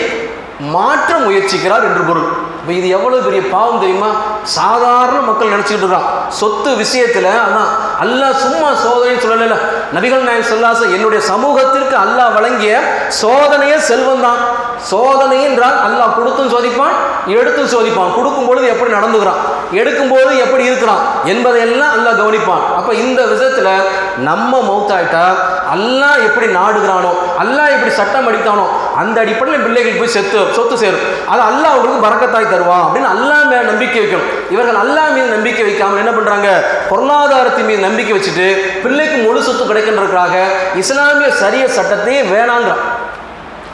மாற்ற முயற்சிக்கிறார் என்று பொருள். இப்போ இது எவ்வளவு பெரிய பாவம் தெரியுமா? சாதாரண மக்கள் நினைச்சுக்கிட்டு இருக்கான் சொத்து விஷயத்துல. அதான் அல்லாஹ் சும்மா சோதனை சொல்லல. நபிகள் நாயகம் ஸல்லல்லாஹு அலைஹி வஸல்லம் என்னுடைய சமூகத்திற்கு அல்லாஹ் வழங்கிய சோதனையே செல்வம் தான். சோதனை என்றால் அல்லாஹ் கொடுத்தும் சோதிப்பான், எடுத்தும் சோதிப்பான். கொடுக்கும் பொழுது எப்படி நடந்துக்கிறான், எடுக்கும் போது எப்படி இருக்கிறான் என்பதையெல்லாம் அல்லாஹ் கவனிப்பான். அப்ப இந்த விதத்துல நம்ம மௌத்தாயிட்டா அல்லாஹ் எப்படி நாடுகிறானோ, அல்லாஹ் எப்படி சட்டம் அடித்தானோ அந்த அடிப்படையில் பிள்ளைகளுக்கு போய் சொத்து சேரும். அது அல்லாஹ் அவங்களுக்கு பரக்கத்தாய் தருவான் அப்படின்னு அல்லாஹ் மேல நம்பிக்கை வைக்கணும். இவர்கள் அல்லாஹ் மீது நம்பிக்கை வைக்காமல் என்ன பண்றாங்க, பொருளாதாரத்தின் மீது நம்பிக்கை வச்சுட்டு பிள்ளைக்கு முழு சொத்து கிடைக்கின்றதுக்காக இஸ்லாமிய சரிய சட்டத்தையே வேணாங்கிறான்.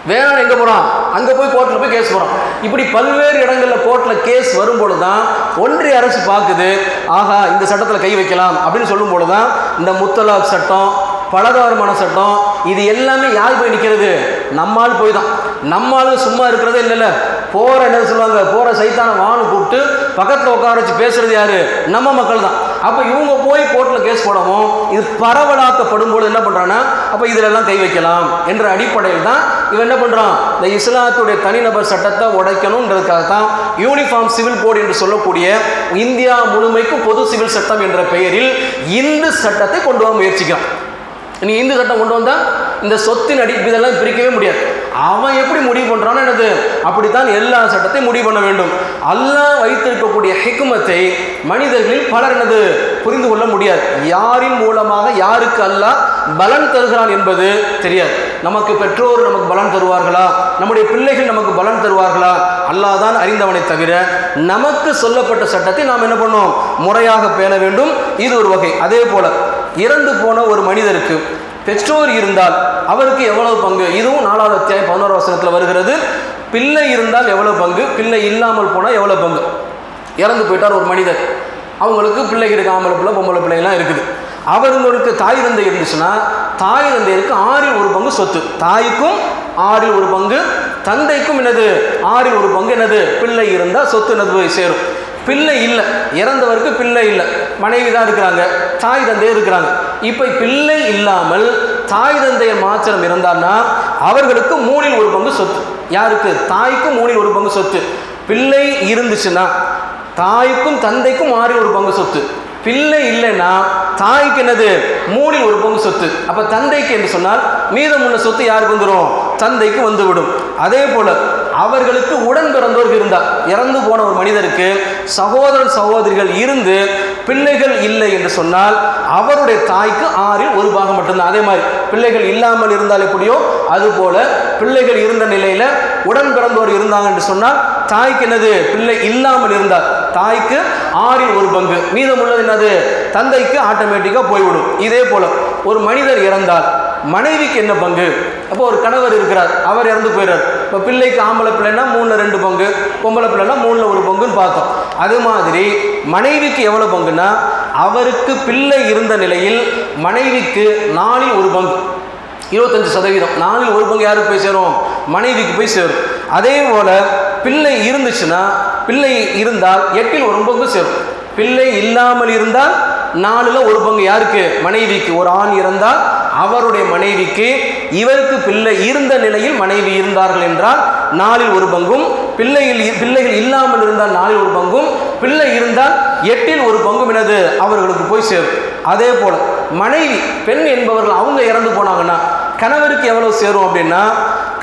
வேணாம் எங்க போறான், அங்க போய் கோர்ட்ல போய் கேஸ் போறான். இப்படி பல்வேறு இடங்கள்ல கோர்ட்ல கேஸ் வரும்பொழுதுதான் ஒன்றிய அரசு பார்க்குது, ஆகா இந்த சட்டத்துல கை வைக்கலாம் அப்படின்னு சொல்லும் பொழுதுதான் இந்த முத்தலாக் சட்டம், பலதாரமான சட்டம், இது எல்லாமே யார் போய் நிற்கிறது, நம்மால் போய் தான். நம்மால் சும்மா இருக்கிறதே இல்லைல்ல, போற என்ன சொல்லுவாங்க, போற சைத்தான வானு கூப்பிட்டு பக்கத்தில் உட்கார வச்சு பேசுறது யாரு, நம்ம மக்கள் தான். அப்ப இவங்க போய் கோர்ட்ல கேஸ் போடவும் இது பரவலாக்கப்படும் போது என்ன பண்றான்னா, அப்ப இதுல எல்லாம் கை வைக்கலாம் என்ற அடிப்படையில் தான் இவன் என்ன பண்றான், இந்த இஸ்லாத்துடைய தனிநபர் சட்டத்தை உடைக்கணும்ன்றதுக்காக தான் யூனிஃபார்ம் சிவில் கோட் என்று சொல்லக்கூடிய இந்தியா முழுமைக்கும் பொது சிவில் சட்டம் என்ற பெயரில் இந்து சட்டத்தை கொண்டு வர முயற்சிக்கிறான். நீ இந்து சட்டம் கொண்டு வந்தா இந்த சொத்தின் இதெல்லாம் பிரிக்கவே முடியாது. அவன் எப்படி முடிவு பண்றான்னு என்னது, அப்படித்தான் எல்லா சட்டத்தையும் முடிவு பண்ண வேண்டும். அல்லாஹ் வைத்திருக்கக்கூடிய ஹிக்மத்தை மனிதர்களில் பலர் என்னது புரிந்து கொள்ள முடியாது. யாரின் மூலமாக யாருக்கு அல்லாஹ் பலன் தருகிறான் என்பது தெரியாது. நமக்கு பெற்றோர் நமக்கு பலன் தருவார்களா, நம்முடைய பிள்ளைகள் நமக்கு பலன் தருவார்களா, அல்லாஹ் தான் அறிந்தவனை தவிர நமக்கு சொல்லப்பட்ட சட்டத்தை நாம் என்ன பண்ணோம், முறையாக பேண வேண்டும். இது ஒரு வகை. அதே போல இறந்து போன ஒரு மனிதருக்கு பெற்றோர் இருந்தால் அவருக்கு எவ்வளவு பங்கு, இதுவும் 4வது அத்தியாயம் 11வது வசனத்தில் வருகிறது. பிள்ளை இருந்தால் எவ்வளவு பங்கு, பிள்ளை இல்லாமல் போனால் எவ்வளவு பங்கு. இறந்து போயிட்டார் ஒரு மனிதர், அவங்களுக்கு பிள்ளைகள் இருக்கு, ஆம்பளை பிள்ளை பொம்பளை பிள்ளைலாம் இருக்குது. அவர்களுக்கு தாய் தந்தை இருந்துச்சுன்னா தாய் தந்தையருக்கு 1/6 பங்கு சொத்து, தாய்க்கும் 1/6 பங்கு, தந்தைக்கும் என்னது 1/6 பங்கு என்னது, பிள்ளை இருந்தால் சொத்து என்னது போய் சேரும். பிள்ளை இல்லை, இறந்தவருக்கு பிள்ளை இல்லை, மனைவி தான் இருக்கிறாங்க, தாய் தந்தை இருக்கிறாங்க. இப்போ பிள்ளை இல்லாமல் தாய் தந்தைய மாத்திரம் இருந்தான்னா அவர்களுக்கு 3/1 பங்கு சொத்து. யாருக்கு, தாய்க்கும் 3/1 பங்கு சொத்து. பிள்ளை இருந்துச்சுன்னா தாய்க்கும் தந்தைக்கும் 1/6 பங்கு சொத்து. பிள்ளை இல்லைன்னா தாய்க்கு என்னது 3/1 பங்கு சொத்து. அப்ப தந்தைக்கு என்று சொன்னால் மீதமுள்ள சொத்து யாருக்கு வந்துடும், தந்தைக்கு வந்துவிடும். அதே போல அவர்களுக்கு உடன் பிறந்தோர்கள் இருந்தால், இறந்து போன ஒரு மனிதருக்கு சகோதரன் சகோதரிகள் இருந்து பிள்ளைகள் இல்லை என்று சொன்னால் அவருடைய தாய்க்கு 1/6 பாகம் மட்டும்தான். அதே மாதிரி பிள்ளைகள் இல்லாமல் இருந்தால் எப்படியோ அது போல பிள்ளைகள் இருந்த நிலையில உடன் பிறந்தோர் இருந்தாங்க என்று சொன்னால் தாய்க்கு என்னது, பிள்ளை இல்லாமல் இருந்தால் தாய்க்கு 1/6, மீதம் உள்ளது என்னது, தந்தைக்கு ஆட்டோமேட்டிக்காக போய்விடும். இதே போல ஒரு மனிதர் இறந்தால் மனைவிக்கு என்ன பங்கு? அப்போ ஒரு கணவர் இருக்கிறார், அவர் இறந்து போயிடுறார். இப்போ பிள்ளைக்கு ஆம்பளை பிள்ளைன்னா 3/2, பொம்பளை பிள்ளைன்னா 3/1 பார்த்தோம். அது மாதிரி மனைவிக்கு எவ்வளோ பங்குன்னா, அவருக்கு பிள்ளை இருந்த நிலையில் மனைவிக்கு 4/1, 25%. 4/1 யாருக்கு போய் சேரும்? மனைவிக்கு போய் சேரும். அதே போல பிள்ளை இருந்துச்சுன்னா, பிள்ளை இருந்தால் 8/1 சேரும். பிள்ளை இல்லாமல் இருந்தால் 4/1 யாருக்கு? மனைவிக்கு. ஒரு ஆண் இறந்தால் அவருடைய மனைவிக்கு, இவருக்கு பிள்ளை இருந்த நிலையில் மனைவி இருந்தார்கள் என்றால் 4/1, பிள்ளைகள் இல்லாமல் இருந்தால் 4/1, பிள்ளை இருந்தால் 8/1 என்னது அவர்களுக்கு போய் சேரும். அதே போல மனைவி, பெண் என்பவர்கள் அவங்க இறந்து போனாங்கன்னா கணவருக்கு எவ்வளவு சேரும் அப்படின்னா,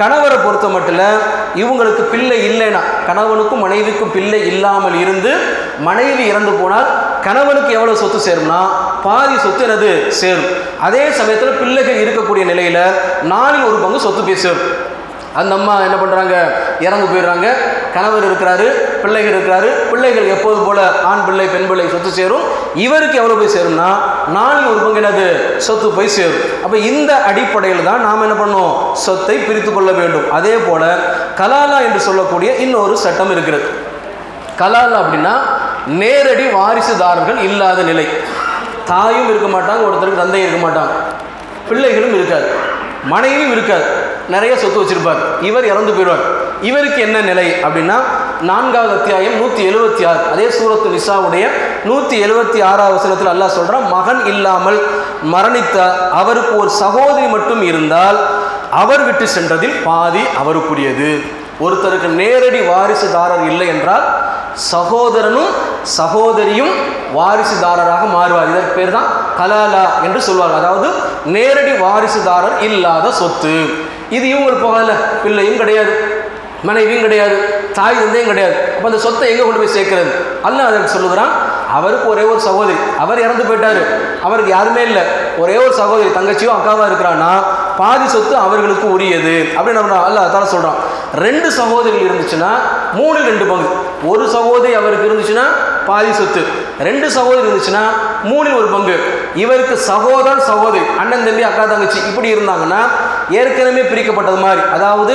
கணவரை பொறுத்த மட்டும் இவங்களுக்கு பிள்ளை இல்லைன்னா, கணவனுக்கும் மனைவிக்கும் பிள்ளை இல்லாமல் இருந்து மனைவி இறந்து போனால் கணவனுக்கு எவ்வளவு சொத்து சேரும்னா பாதி சொத்து என்னது சேரும். அதே சமயத்தில் பிள்ளைகள் இருக்கக்கூடிய நிலையில 4/1 சொத்து போய் சேரும். அந்த அம்மா என்ன பண்ணுறாங்க, இறந்து போயிடுறாங்க. கணவர் இருக்கிறாரு, பிள்ளைகள் இருக்கிறாரு. பிள்ளைகள் எப்போது போல ஆண் பிள்ளை பெண் பிள்ளை சொத்து சேரும். இவருக்கு எவ்வளோ போய் சேரும்னா 4/1 என்னது சொத்து போய் சேரும். அப்போ இந்த அடிப்படையில் தான் நாம் என்ன பண்ணோம், சொத்தை பிரித்து கொள்ள வேண்டும். அதே போல கலாலா என்று சொல்லக்கூடிய இன்னொரு சட்டம் இருக்கிறது. கலாலா அப்படின்னா நேரடி வாரிசுதாரர்கள் இல்லாத நிலை. தாயும் இருக்க மாட்டாங்க, ஒருத்தருக்கு தந்தையும் இருக்க மாட்டாங்க, பிள்ளைகளும் இருக்காது, மனைவியும் இருக்காது, நிறைய சொத்து வச்சிருப்பார். இவர் இறந்து போயிடுவார். இவருக்கு என்ன நிலை அப்படின்னா, 4வது அத்தியாயம் 176, அதே சூரத்து நிசாவுடைய 176வது வசனத்தில் அல்லாஹ் சொல்றான், மகன் இல்லாமல் மரணித்த அவருக்கு ஒரு சகோதரி மட்டும் இருந்தால் அவர் விட்டு சென்றதில் பாதி அவருக்குரியது. ஒருத்தருக்கு நேரடி வாரிசுதாரர் இல்லை என்றால் சகோதரனும் சகோதரியும் வாரிசுதாரராக மாறுவார். இதற்கு பேர் தான் கலாலா என்று சொல்வார்கள். அதாவது நேரடி வாரிசுதாரர் இல்லாத சொத்து. இது இவங்களுக்கு போகல, பிள்ளையும் கிடையாது, மனைவியும் கிடையாது, தாய் தந்தையும் கிடையாது. அப்போ அந்த சொத்தை எங்கே கொண்டு போய் சேர்க்கிறது? அல்லாஹ் அதற்கு சொல்லுகிறான், அவருக்கு ஒரே ஒரு சகோதரி, அவர் இறந்து போயிட்டாரு, அவருக்கு யாருமே இல்லை, ஒரே ஒரு சகோதரி தங்கச்சியோ அக்காவா இருக்கிறான்னா பாதி சொத்து அவர்களுக்கு உரியது அப்படின்னு நம்ம அல்லாஹ் தான சொல்றான். 2 சகோதரிகள் இருந்துச்சுன்னா 3/2, ஒரு சகோதரி அவருக்கு இருந்துச்சுன்னா பாதி சொத்து, 2 சகோதரி இருந்துச்சுன்னா 3/1. இவருக்கு சகோதரன் சகோதரி, அண்ணன் தம்பி அக்கா தங்கச்சி இப்படி இருந்தாங்கன்னா ஏற்கனவே பிரிக்கப்பட்டது மாதிரி, அதாவது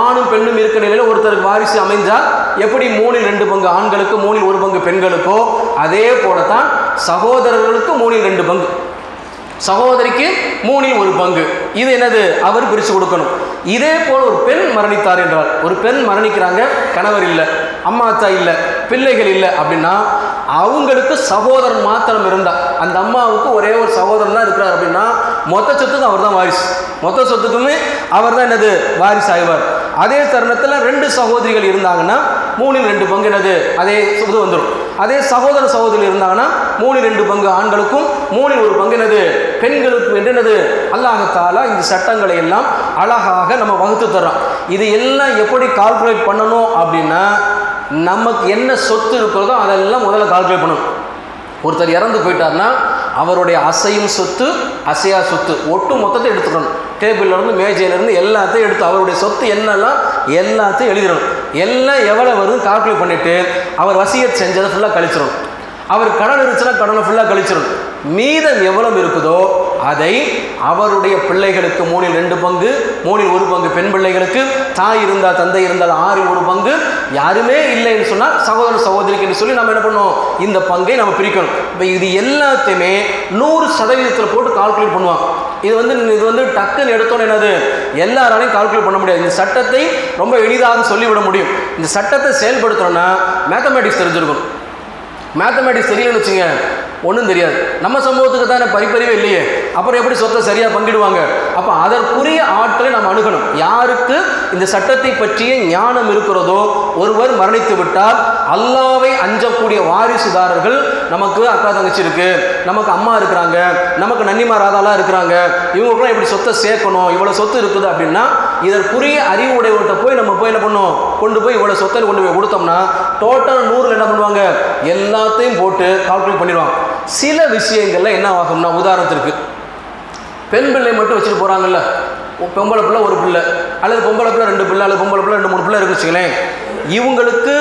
ஆணும் பெண்ணும் இருக்கிற நிலையில் ஒருத்தருக்கு வாரிசு அமைஞ்சால் எப்படி 3/2 ஆண்களுக்கு 3/1 பெண்களுக்கோ அதே போலத்தான் சகோதரர்களுக்கு 3/2, சகோதரிக்கு 3/1. இது என்னது, அவர் பிரித்து கொடுக்கணும். இதே போல் ஒரு பெண் மரணித்தார் என்றால், ஒரு பெண் மரணிக்கிறாங்க, கணவர் இல்லை, அம்மா அத்தா இல்லை, பிள்ளைகள் இல்லை அப்படின்னா அவங்களுக்கு சகோதரன் மாத்திரம் இருந்தால், அந்த அம்மாவுக்கு ஒரே ஒரு சகோதரன் தான் இருக்கிறார் அப்படின்னா மொத்த சொத்துக்கும் அவர் தான் வாரிசு, மொத்த சொத்துக்குமே அவர் தான் என்னது வாரிசு ஆய்வார். அதே தருணத்தில் 2 சகோதரிகள் இருந்தாங்கன்னா 3/2 என்னது அதே இது வந்துடும். அதே சகோதர சகோதரி இருந்தாங்கன்னா 3/2 ஆண்களுக்கும் 3/1 என்னது பெண்களுக்கும் என்று என்னது அல்லாஹ் தஆலா இந்த சட்டங்களை எல்லாம் அழகாக நம்ம வகுத்து தர்றோம். இது எல்லாம் எப்படி கால்குலேட் பண்ணணும் அப்படின்னா, நமக்கு என்ன சொத்து இருக்கிறதோ அதெல்லாம் முதல்ல கால்குலேட் பண்ணணும். ஒருத்தர் இறந்து போயிட்டார்னா அவருடைய அசையும் சொத்து அசையா சொத்து ஒட்டு மொத்தத்தை எடுத்துக்கணும். டேபிள்லேருந்து மேஜையிலேருந்து எல்லாத்தையும் எடுத்து அவருடைய சொத்து என்னெல்லாம் எல்லாத்தையும் எழுதிடணும். எல்லாம் எவ்வளோ வருதுன்னு கால்குலேட் பண்ணிவிட்டு அவர் வசியத் செஞ்சதை ஃபுல்லாக கழிச்சிடணும். அவர் கடன் இருந்துச்சுன்னா கடனை ஃபுல்லாக கழிச்சிடணும். மீதம் எவ்வளவு இருக்குதோ அதை அவருடைய பிள்ளைகளுக்கு 3/2, 3/1 பெண் பிள்ளைகளுக்கு, தாய் இருந்தால் தந்தை இருந்தால் 6/1, யாருமே இல்லைன்னு சொன்னால் சகோதர சகோதரிக்கு என்று சொல்லி நம்ம என்ன பண்ணோம், இந்த பங்கை நம்ம பிரிக்கணும். இப்போ இது எல்லாத்தையுமே 100% போட்டு கால்குலேட் பண்ணுவாங்க. இது வந்து டக்குன்னு எடுத்தோன்னு என்னது எல்லாராலையும் கால்குலேட் பண்ண முடியாது. இந்த சட்டத்தை ரொம்ப எளிதாக சொல்லிவிட முடியும். இந்த சட்டத்தை செயல்படுத்தணும்னா மேத்தமேட்டிக்ஸ் தெரிஞ்சிருக்கும். மேத்தமேட்டிக்ஸ் தெரியலன்னு வச்சுங்க ஒன்றும் தெரியாது. நம்ம சமூகத்துக்கு தான் படிப்பறிவே இல்லையே, அப்புறம் எப்படி சொத்தை சரியாக பங்கிடுவாங்க? அப்போ அதற்குரிய ஆட்களை நாம் அணுகணும். யாருக்கு இந்த சட்டத்தை பற்றிய ஞானம் இருக்கிறதோ, ஒருவர் மரணித்து விட்டால் அல்லாவை அஞ்சக்கூடிய வாரிசுதாரர்கள், நமக்கு அக்கா தங்கச்சி இருக்கு, நமக்கு அம்மா இருக்கிறாங்க, நமக்கு நன்னிமா ராதாலாம் இருக்கிறாங்க, இவங்களுக்குலாம் எப்படி சொத்தை சேர்க்கணும், இவ்வளோ சொத்து இருக்குது அப்படின்னா இதற்குரிய அறிவு உடையவர்கிட்ட போய் நம்ம போய் என்ன பண்ணோம், கொண்டு போய் இவ்வளோ சொத்தை கொண்டு போய் கொடுத்தோம்னா டோட்டல் 100 என்ன பண்ணுவாங்க, எல்லாத்தையும் போட்டு கால்குலேட் பண்ணிடுவாங்க. சில விஷயங்கள்ல என்ன ஆகும்னா, உதாரணத்திற்கு பெண் பிள்ளை மட்டும் வச்சுட்டு போறாங்கல்ல, பொம்பளை பிள்ளை ஒரு பிள்ளை, அல்லது பொம்பளை பிள்ளை 2 பிள்ளை, அல்லது பொம்பளை பிள்ளை 2-3 பிள்ளை இருக்கு வச்சுங்களேன். இவங்களுக்கு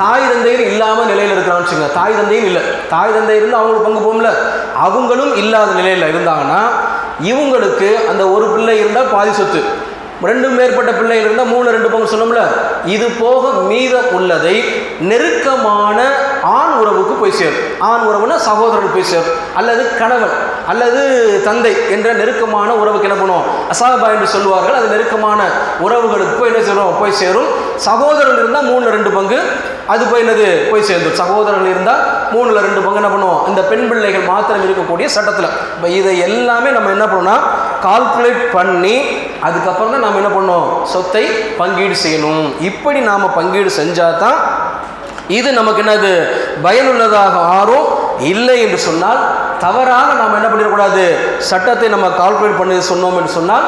தாய் தந்தையும் இல்லாமல் நிலையில் இருக்கிறான்னு வச்சுங்க. தாய் தந்தையும் இல்லை, தாய் தந்தை இருந்து அவங்களுக்கு பங்கு போகும்ல, அவங்களும் இல்லாத நிலையில் இருந்தாங்கன்னா இவங்களுக்கு அந்த ஒரு பிள்ளை இருந்தால் பாதி சொத்து, 2 மேற்பட்ட பிள்ளைகள் இருந்தால் 3-2 பங்கு சொன்னோம்ல. இது போக மீதம் உள்ளதை நெருக்கமான ஆண் உறவுக்கு போய் சேரும். ஆண் உறவுனா சகோதரன் போய் சேரும், அல்லது கணவன் அல்லது தந்தை என்ற நெருக்கமான உறவுக்கு என்ன பண்ணுவோம், அசாபா என்று சொல்லுவார்கள். அது நெருக்கமான உறவுகளுக்கு போய் என்ன செய்வோம், போய் சேரும். சகோதரர்கள் இருந்தால் 3-2 பங்கு அது போய் என்னது போய் சேர்ந்துடும். சகோதரர்கள் இருந்தால் 3-2 பங்கு என்ன பண்ணுவோம், இந்த பெண் பிள்ளைகள் மாத்திரம் இருக்கக்கூடிய சட்டத்தில். இப்போ இதை எல்லாமே நம்ம என்ன பண்ணோம்னா கால்குலேட் பண்ணி அதுக்கப்புறம் தான் நாம் என்ன பண்ணோம், சொத்தை பங்கீடு செய்யணும். இப்படி நாம் பங்கீடு செஞ்சால் தான் இது நமக்கு என்னது பயனுள்ளதாக ஆறும். இல்லை என்று சொன்னால் தவறாக நாம் என்ன பண்ணிடக்கூடாது, சட்டத்தை நம்ம கால்குலேட் பண்ணி சொன்னோம் என்று சொன்னால்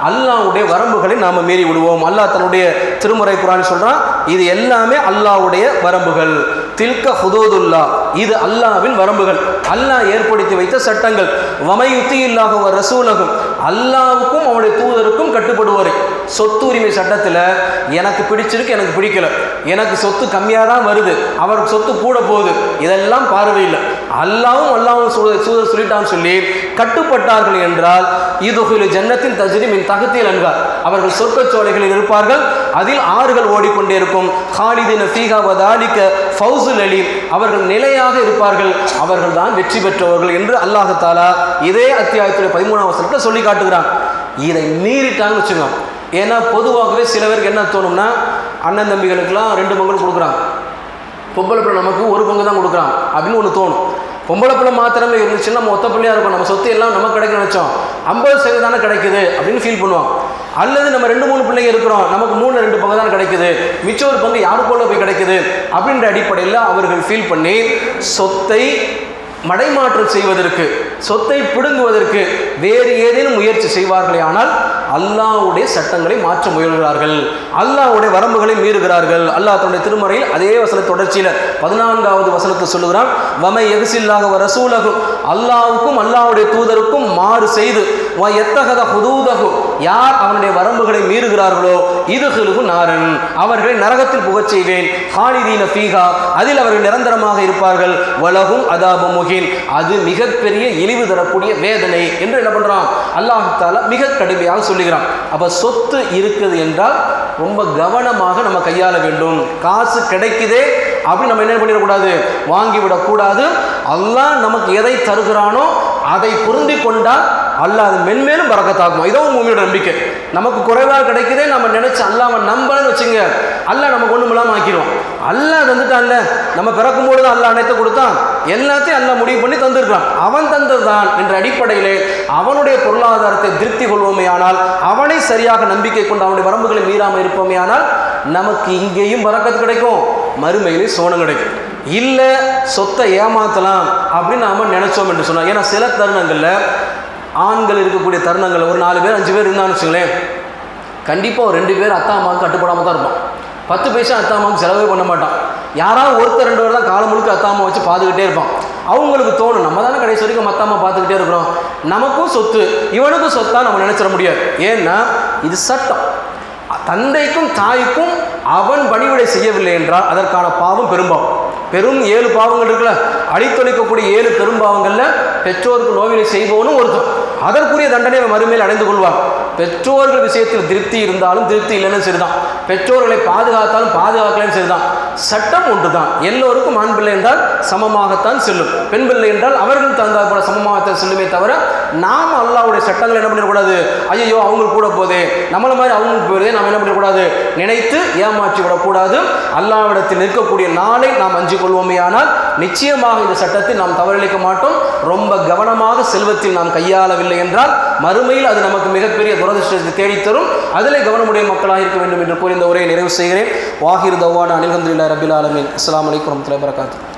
அல்லாஹ்வுடைய வரம்புகளை நாம் மீறி விடுவோம். அல்லாஹ் தன்னுடைய திருமறை குர்ஆனில் சொல்கிறான், இது எல்லாமே அல்லாஹ்வுடைய வரம்புகள். தில்க ஹுதூதுல்லா, இது அல்லாஹ்வின் வரம்புகள், அல்லாஹ் ஏற்படுத்தி வைத்த சட்டங்கள். வமையுத்தியில்லாஹு வ ரசூலகும், அல்லாஹ்வுக்கும் அவனுடைய தூதருக்கும் கட்டுப்படுவார். சொத்து உரிமை சட்டத்தில் எனக்கு பிடிச்சிருக்கு, எனக்கு பிடிக்கல, எனக்கு சொத்து கம்மியாக தான் வருது, அவருக்கு சொத்து கூட போகுது, இதெல்லாம் பார்வையில்லை. அல்லாஹ்வும் சூதர் சொல்லிட்டான்னு சொல்லி கட்டுப்பட்டார்கள் என்றால் இதுகுலு ஜன்னத்தின் தஜ்ரி மின் தஹ்தில் அன்ஹார், அவர்கள் சொர்க்கச்சோலைகளில் இருப்பார்கள், அதில் ஆறுகள் ஓடிக்கொண்டே இருக்கும். ஹாலிதின ஃபீஹா வ தாலிக ஃபௌசுல் அலீம், அவர்கள் நிலையாக இருப்பார்கள், அவர்கள் தான் வெற்றி பெற்றவர்கள் என்று அல்லாஹ் தஆலா இதே அத்தியாயத்தில் 13ஆம் வசனத்தில் சொல்லி காட்டுகிறான். இதை மீறிட்டாங்கன்னு வச்சுக்கோங்க. ஏன்னா பொதுவாகவே சில பேருக்கு என்ன தோணும்னா, அண்ணன் தம்பிகளுக்கெல்லாம் 2 பங்கு கொடுக்குறான், பொம்பளை பிள்ளை நமக்கு 1 பங்கு தான் கொடுக்குறான் அப்படின்னு ஒன்று தோணும். பொம்பளை பிள்ளை மாத்திரமே இருந்துச்சுன்னா நம்ம ஒத்த பிள்ளையாக இருக்கும், நம்ம சொத்து எல்லாம் நமக்கு கிடைக்க நினச்சோம், 50% தானே கிடைக்குது அப்படின்னு ஃபீல் பண்ணுவோம். அல்லது நம்ம 2-3 பிள்ளைங்க இருக்கிறோம், நமக்கு 3-2 பங்கு தான் கிடைக்குது, மிச்சம் ஒரு பங்கு யாருக்குள்ள போய் கிடைக்குது அப்படின்ற அடிப்படையில் அவர்கள் ஃபீல் பண்ணி சொத்தை மடைமாற்றம் செய்வதற்கு, சொத்தை பிடுங்குவதற்கு வேறு ஏதேனும் முயற்சி செய்வார்களே ஆனால் அல்லாஹ்வுடைய சட்டங்களை மாற்ற முயல்கிறார்கள், அல்லாஹ்வுடைய வரம்புகளை மீறுகிறார்கள். அல்லாஹ் தன்னுடைய திருமறையில் அதே வசன தொடர்ச்சியில் 14வது வசனத்தை சொல்லுகிறான், வமை எகுசில்லாக வ ரசூலகு, அல்லாஹ்வுக்கும் அல்லாஹ்வுடைய தூதருக்கும் மாறு செய்து வ எத்தகத ஹுதூதகு, யார் அவனுடைய வரம்புகளை மீறுகிறார்களோ இதுகுலுகு நாரன், அவர்களை நரகத்தில் புகச் செய்வேன். ஹாலிதீன ஃபீஹா, அதில் அவர்கள் நிரந்தரமாக இருப்பார்கள். வலகும் அதாபு முஹீன், அது மிகப்பெரிய இழிவு தரக்கூடிய வேதனை என்று என்ன பண்றான் அல்லாஹ் தஆலா மிக கடுமையாக சொல்லுகிறான். அப்ப சொத்து இருக்குது என்றால் ரொம்ப கவனமாக நம்ம கையாள வேண்டும். காசு கிடைக்குதே அப்படி நம்ம என்ன பண்ணிடக்கூடாது, வாங்கிவிடக்கூடாது. அல்லாஹ் நமக்கு எதை தருகிறானோ அதை பொருந்தி கொண்டால் அல்லாஹ் அது மென்மேலும் பரக்கத்தாக்கும். இதுவும் மூமியோட நம்பிக்கை. நமக்கு குறைவாக கிடைக்குதே நம்ம நினைச்சு அல்லாஹ் நம்பலன்னு வச்சுங்க, அல்லாஹ் நமக்கு ஒன்றும் இல்லாமல் ஆக்கிடுவோம். அல்லாஹ் தந்துட்டான்ல, நம்ம பிறக்கும் போது தான் அல்லாஹ் அனைத்து கொடுத்தான், எல்லாத்தையும் அல்லாஹ் முடிவு பண்ணி தந்திருக்கான், அவன் தந்ததுதான் என்ற அடிப்படையிலே அவனுடைய பொருளாதாரத்தை திருப்தி கொள்வோமே ஆனால், அவனை சரியாக நம்பிக்கை கொண்டு அவனுடைய வரம்புகளை மீறாமல் இருப்போமே ஆனால் நமக்கு இங்கேயும் பரக்கத்து கிடைக்கும், மறுமையிலே சோனம் கிடைக்கும். இல்லை சொத்தை ஏமாற்றலாம் அப்படின்னு நாம் நினைச்சோம் என்று சொன்னோம். ஏன்னா சில தருணங்களில் ஆண்கள் இருக்கக்கூடிய தருணங்கள் ஒரு 4 பேர் 5 பேர் இருந்தான்னு வச்சுங்களேன், கண்டிப்பாக ஒரு 2 பேர் அத்தா அம்மாவுக்கு கட்டுப்படாமல் தான் இருப்பான். 10 பைசா அத்தா அம்மாவுக்கு செலவே பண்ண மாட்டான். யாராவது 1-2 பேர் தான் காலம் முழுக்க அத்தா அம்மா வச்சு பார்த்துக்கிட்டே இருப்பான். அவங்களுக்கு தோணும், நம்ம தானே கடைசி வரைக்கும் மற்ற அம்மா பார்த்துக்கிட்டே இருக்கிறோம், நமக்கும் சொத்து இவனுக்கும் சொத்தா நம்ம நினைச்சிட முடியாது. ஏன்னா இது சட்டம். தந்தைக்கும் தாய்க்கும் அவன் பணிவிடை செய்யவில்லை என்றால் அதற்கான பாவம் பெரும்பாவம். பெரும் 7 பாவங்கள் இருக்குல்ல, அழித்தொழிக்கக்கூடிய 7 பெரும்பாவங்களில் பெற்றோருக்கு நோவினை செய்பவனும் ஒருத்தன். அதற்குரிய தண்டனை மறுமையில் அடைந்து கொள்வார். பெற்றோர்கள் விஷயத்தில் திருப்தி இருந்தாலும் திருப்தி இல்லைன்னு சரிதான், பெற்றோர்களை பாதுகாத்தாலும் பாதுகாக்கலன்னு சரிதான், சட்டம் ஒன்று தான். எல்லோருக்கும் ஆண் பிள்ளை என்றால் சமமாகத்தான் செல்லும், பெண் பிள்ளை என்றால் அவர்கள் தந்தால் கூட சமமாகத்தான் செல்லுமே தவிர நாம் அல்லாஹ்வுடைய சட்டங்களை என்ன பண்ணிடக்கூடாது, ஐயோ அவங்களுக்கு கூட போதே நம்மளை மாதிரி அவங்களுக்கு போதே நாம் என்ன பண்ணிடக்கூடாது நினைத்து ஏமாற்றி விடக்கூடாது. அல்லாஹ்விடத்தில் நிற்கக்கூடிய நாளை நாம் அஞ்சு கொள்வோமே ஆனால் நிச்சயமாக இந்த சட்டத்தை நாம் தவறளிக்க மாட்டோம். ரொம்ப கவனமாக செல்வத்தில் நாம் கையாளவில்லை என்றால் மறுமையில் அது நமக்கு மிகப்பெரிய துரதிர்ஷ்டத்தை தேடித்தரும். அதிலே கவனமுடைய மக்களாக இருக்க வேண்டும் என்று கூறி இந்த உரையை நிறைவு செய்கிறேன். வாஹிர் தவானா அல்ஹம்துலில்லாஹி ரப்பில் ஆலமீன். அஸ்ஸலாமு அலைக்கும் வரஹ்மத்துல்லாஹி வபரகாத்துஹு.